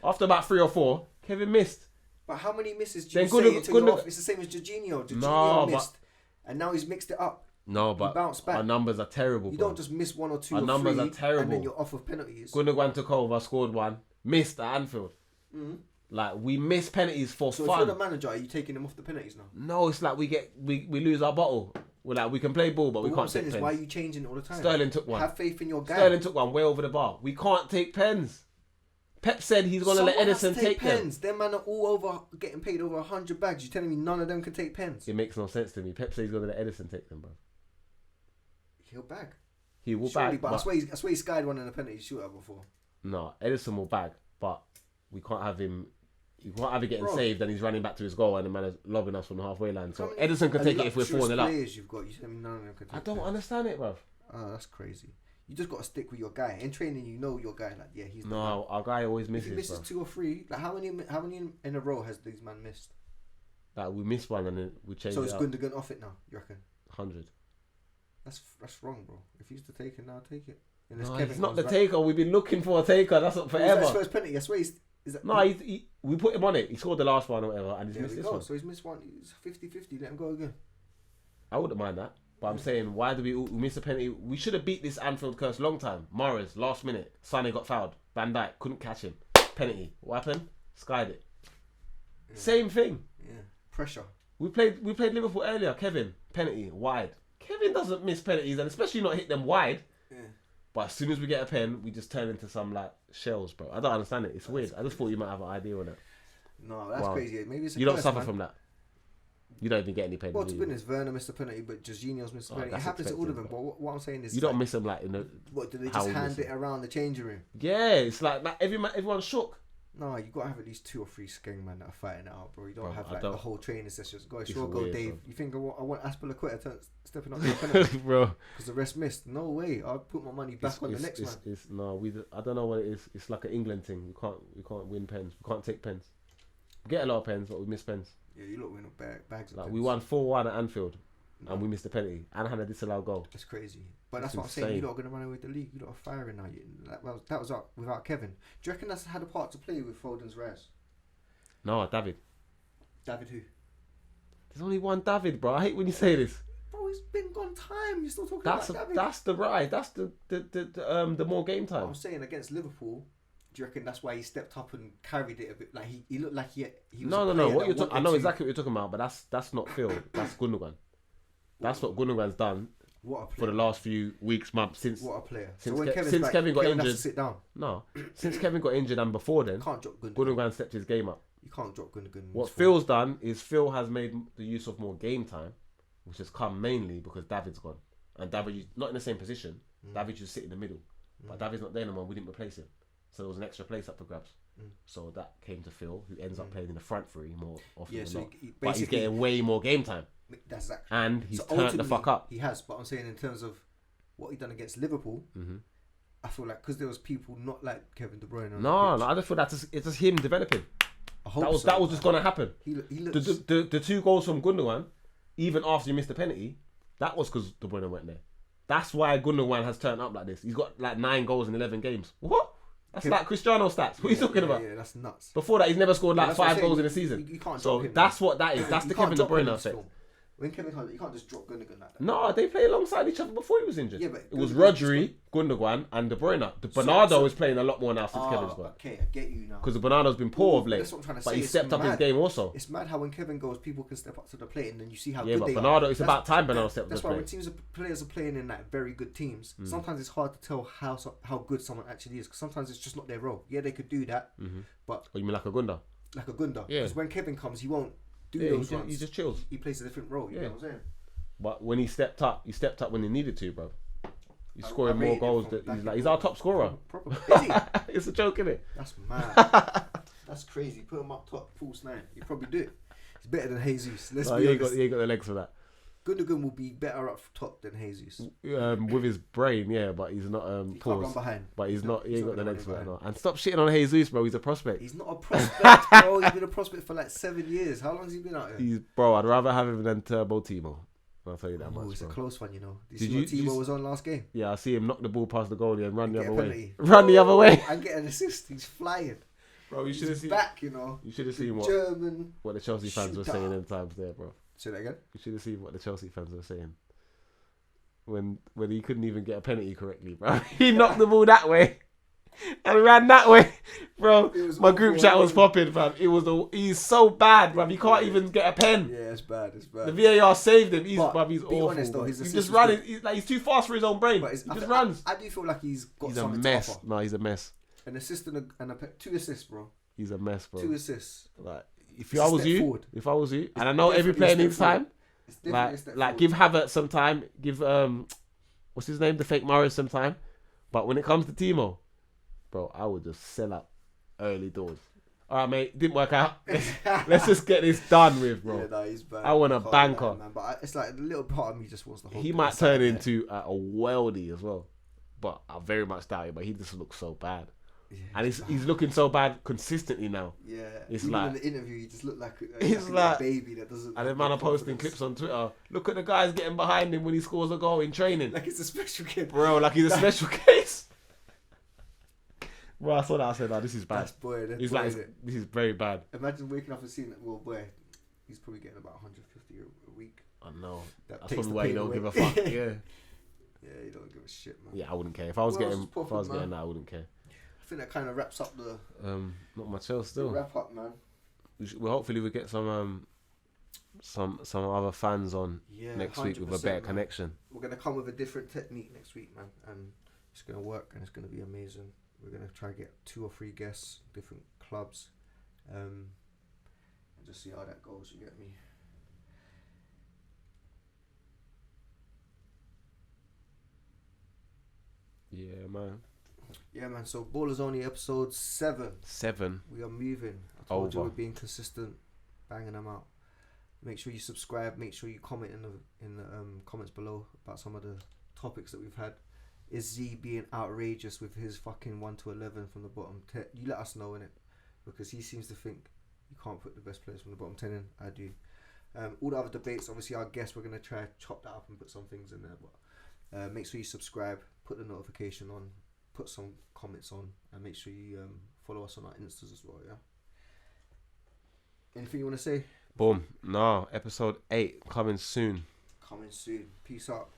After about 3 or 4, Kevin missed. But how many misses do Then you say until you're off? It's the same as Jorginho. Jorginho missed, and now he's mixed it up. No, but bounced back. Our numbers are terrible, You bro. don't just miss 1 or 2 our or numbers 3, are terrible. and then you're off of penalties. Gundogan took over, scored 1, missed at Anfield. Mm-hmm. Like, we miss penalties for so fun. So if you're the manager, are you taking him off the penalties now? No, it's like we lose our bottle. We're like, we can play ball, but we can't take pens. Why are you changing it all the time? Sterling took 1. Have faith in your guy. Sterling took 1 way over the bar. We can't take pens. Pep said he's going to let Edison take pens. Them man are all over getting paid over 100 bags. You're telling me none of them can take pens? It makes no sense to me. Pep said he's going to let Edison take them, bro. He'll bag. He will Surely, bag. But I swear he skied one in a penalty shootout before. No, Edison will bag, but we can't have him. You can't have it getting saved and he's running back to his goal and the man is lobbing us from the halfway line. So Edison can take it if we're 4-0 up. You've got. You tell me none of them can take I don't understand it, bro. Oh, that's crazy. You just got to stick with your guy. In training, you know your guy. Like, yeah, he's. No, our guy always misses. If he misses 2 or 3, like how many in a row has these man missed? Like we missed one and then we changed. So it's Gundogan off it now. You reckon? 100. That's wrong, bro. If he's the taker now, take it. No, he's not the taker. We've been looking for a taker. That's not forever. That's first penalty. I swear we put him on it. He scored the last one or whatever, and he's missed this one. So he's missed one. He's 50-50. Let him go again. I wouldn't mind that. But I'm saying, why do we miss a penalty? We should have beat this Anfield curse long time. Mahrez, last minute. Sané got fouled. Van Dijk couldn't catch him. Penalty. What happened? Skied it. Yeah. Same thing. Yeah. Pressure. We played Liverpool earlier. Kevin, penalty, wide. Kevin doesn't miss penalties, and especially not hit them wide. Yeah. But as soon as we get a pen, we just turn into some like shells, bro. I don't understand it. It's weird. I just thought you might have an idea on it. No, that's crazy. Maybe it's you don't suffer from that. You don't even get any penalties. Well, to be honest, Werner missed a penalty, but Jorginho's missed a penalty. It happens to all of them. But what I'm saying is, you don't miss them like in the. What do they just hand it around the changing room? Yeah, it's like everyone's shook. No, you gotta have at least 2 or 3 skeng men that are fighting it out, bro. You don't have like the whole training sessions. Go, sure, go, Dave. Bro. You think I want Aspilicueta stepping up to the penalty, bro? Because the rest missed. No way. I'll put my money back on the next man. I don't know what it is. It's like an England thing. We can't win pens. We can't take pens. We get a lot of pens, but we miss pens. Yeah, you lot win bags of like pens. We won 4-1 at Anfield. And we missed a penalty and had a disallowed goal. That's crazy. But that's what I'm saying. You're not going to run away with the league. You're not firing now. That was without Kevin. Do you reckon that's had a part to play with Foden's rise? No, David. David who? There's only one David, bro. I hate when you say this. Bro, he's been gone time. You're still talking about David. That's the rise. That's the more game time. I'm saying against Liverpool. Do you reckon that's why he stepped up and carried it a bit? Like he looked like he was. No. What you're I know exactly what you're talking about, but that's not Phil. That's Gundogan. That's what Gundogan's done for the last few weeks, months since. What a player! Since Kevin got injured. Has to sit down. No, since Kevin got injured and before then, can't drop Gundogan stepped his game up. You can't drop Gundogan. What Phil's done is Phil has made the use of more game time, which has come mainly because David's gone, and David not in the same position. David just sit in the middle, but David's not there anymore. We didn't replace him, so there was an extra place up for grabs. So that came to Phil, who ends up playing in the front three more often than not. But he's getting way more game time. That's exactly. And he's turned the fuck up. He has, but I'm saying in terms of what he done against Liverpool, I feel like because there was people not like Kevin De Bruyne. No, I just feel it's just him developing. That was just gonna happen. He looks... the 2 goals from Gundogan, even after you missed the penalty, that was because De Bruyne went there. That's why Gundogan has turned up like this. He's got like 9 goals in 11 games. What? That's like Cristiano stats. What are you talking about? Yeah, that's nuts. Before that, he's never scored like 5 goals in a season. You can't so drop him. That's what that is. That's the Kevin De Bruyne effect. When Kevin comes, you can't just drop Gundogan like that. No, they play alongside each other before he was injured. Yeah, but it was Gundogan's Rodri, Gundogan, and De Bruyne. Bernardo is playing a lot more now since Kevin's back. Okay, I get you now. Because Bernardo's been poor of late. That's what I'm trying to say. But he stepped up his game also. It's mad how when Kevin goes, people can step up to the plate, and then you see how Yeah, good but they Bernardo, are. it's about time Bernardo stepped up to the plate. That's why when players are playing in like very good teams, sometimes it's hard to tell how good someone actually is. Because sometimes it's just not their role. Yeah, they could do that, but Oh, you mean like a Gunda? like a Gunda. Yeah. Because when Kevin comes, he won't do those runs. He just chills. He plays a different role. You know what I'm saying? But when he stepped up when he needed to, bro. He's scoring more rated goals. He's our top scorer. Is he? It's a joke, isn't it? That's mad. That's crazy. Put him up top, false 9. You probably do it. He's better than Jesus. Let's be honest. He ain't got the legs for that. Gundogan will be better up top than Jesus. With his brain, yeah, but he's not. He can't run behind. But he's not. He ain't got the legs for that. No. And stop shitting on Jesus, bro. He's a prospect. He's not a prospect, bro. He's been a prospect for like 7 years. How long has he been out here? I'd rather have him than Turbo Timo. I'll tell you that much. It's bro. a close one, you know. Did you see what Timo was on last game? Yeah, I see him knock the ball past the goalie and run the other way. Penalty. Run the other way. And get an assist. He's flying. Bro, you should have seen. Back, you know. You should have seen what the Chelsea fans were saying in times there, bro. Say that again. You should have seen what the Chelsea fans were saying when he couldn't even get a penalty correctly, bro. He knocked the ball that way and ran that way, bro. My group chat was popping, fam. He's so bad, bro. He can't even get a pen. Yeah, it's bad. The VAR saved him. He's awful. Honest, though, he's just running. He's too fast for his own brain. He just runs. I do feel like he's a mess. No, he's a mess. An assist and 2 assists, bro. He's a mess, bro. 2 assists. Like if I was you, and I know every player needs time. Like give Havertz some time. Give what's his name, the fake Morris, some time. But when it comes to Timo, bro, I would just sell out early doors. All right, mate, didn't work out. Let's just get this done with, bro. Yeah, no, he's bad. I want a banker. But it's like a little part of me just wants the whole. He might turn into a worldie as well, but I very much doubt it. But he just looks so bad. Yeah, and he's looking so bad consistently now. Yeah, it's even like in the interview, he just looked like like a baby that doesn't. And the man are posting clips on Twitter. Look at the guys getting behind him when he scores a goal in training. Like it's a special kid, bro. Like he's a special case. Bro, I saw that. I said, "Oh, this is bad." He's like, this is very bad. Imagine waking up and seeing that. Well, boy, he's probably getting about 150 a week. I know. That's takes probably why you don't give a fuck. Yeah. Yeah, you don't give a shit, man. Yeah, I wouldn't care if I was getting that. I wouldn't care. I think that kind of wraps up the. Not much else still. Wrap up, man. Hopefully we get some other fans on next 100%, week with a better connection. We're gonna come with a different technique next week, man, and it's gonna work and it's gonna be amazing. We're gonna try to get 2 or 3 guests, different clubs, and just see how that goes. You get me? Yeah, man. Yeah, man. So Ballers Only episode 7. 7. We are moving. I told you we're being consistent, banging them out. Make sure you subscribe. Make sure you comment in the comments below about some of the topics that we've had. Is Z being outrageous with his fucking 1 to 11 from the bottom 10? You let us know, innit? Because he seems to think you can't put the best players from the bottom 10 in. I do. All the other debates, obviously, our guests, we're going to try to chop that up and put some things in there. But make sure you subscribe, put the notification on, put some comments on, and make sure you follow us on our Instas as well, yeah? Anything you want to say? Boom. No, episode 8 coming soon. Coming soon. Peace out.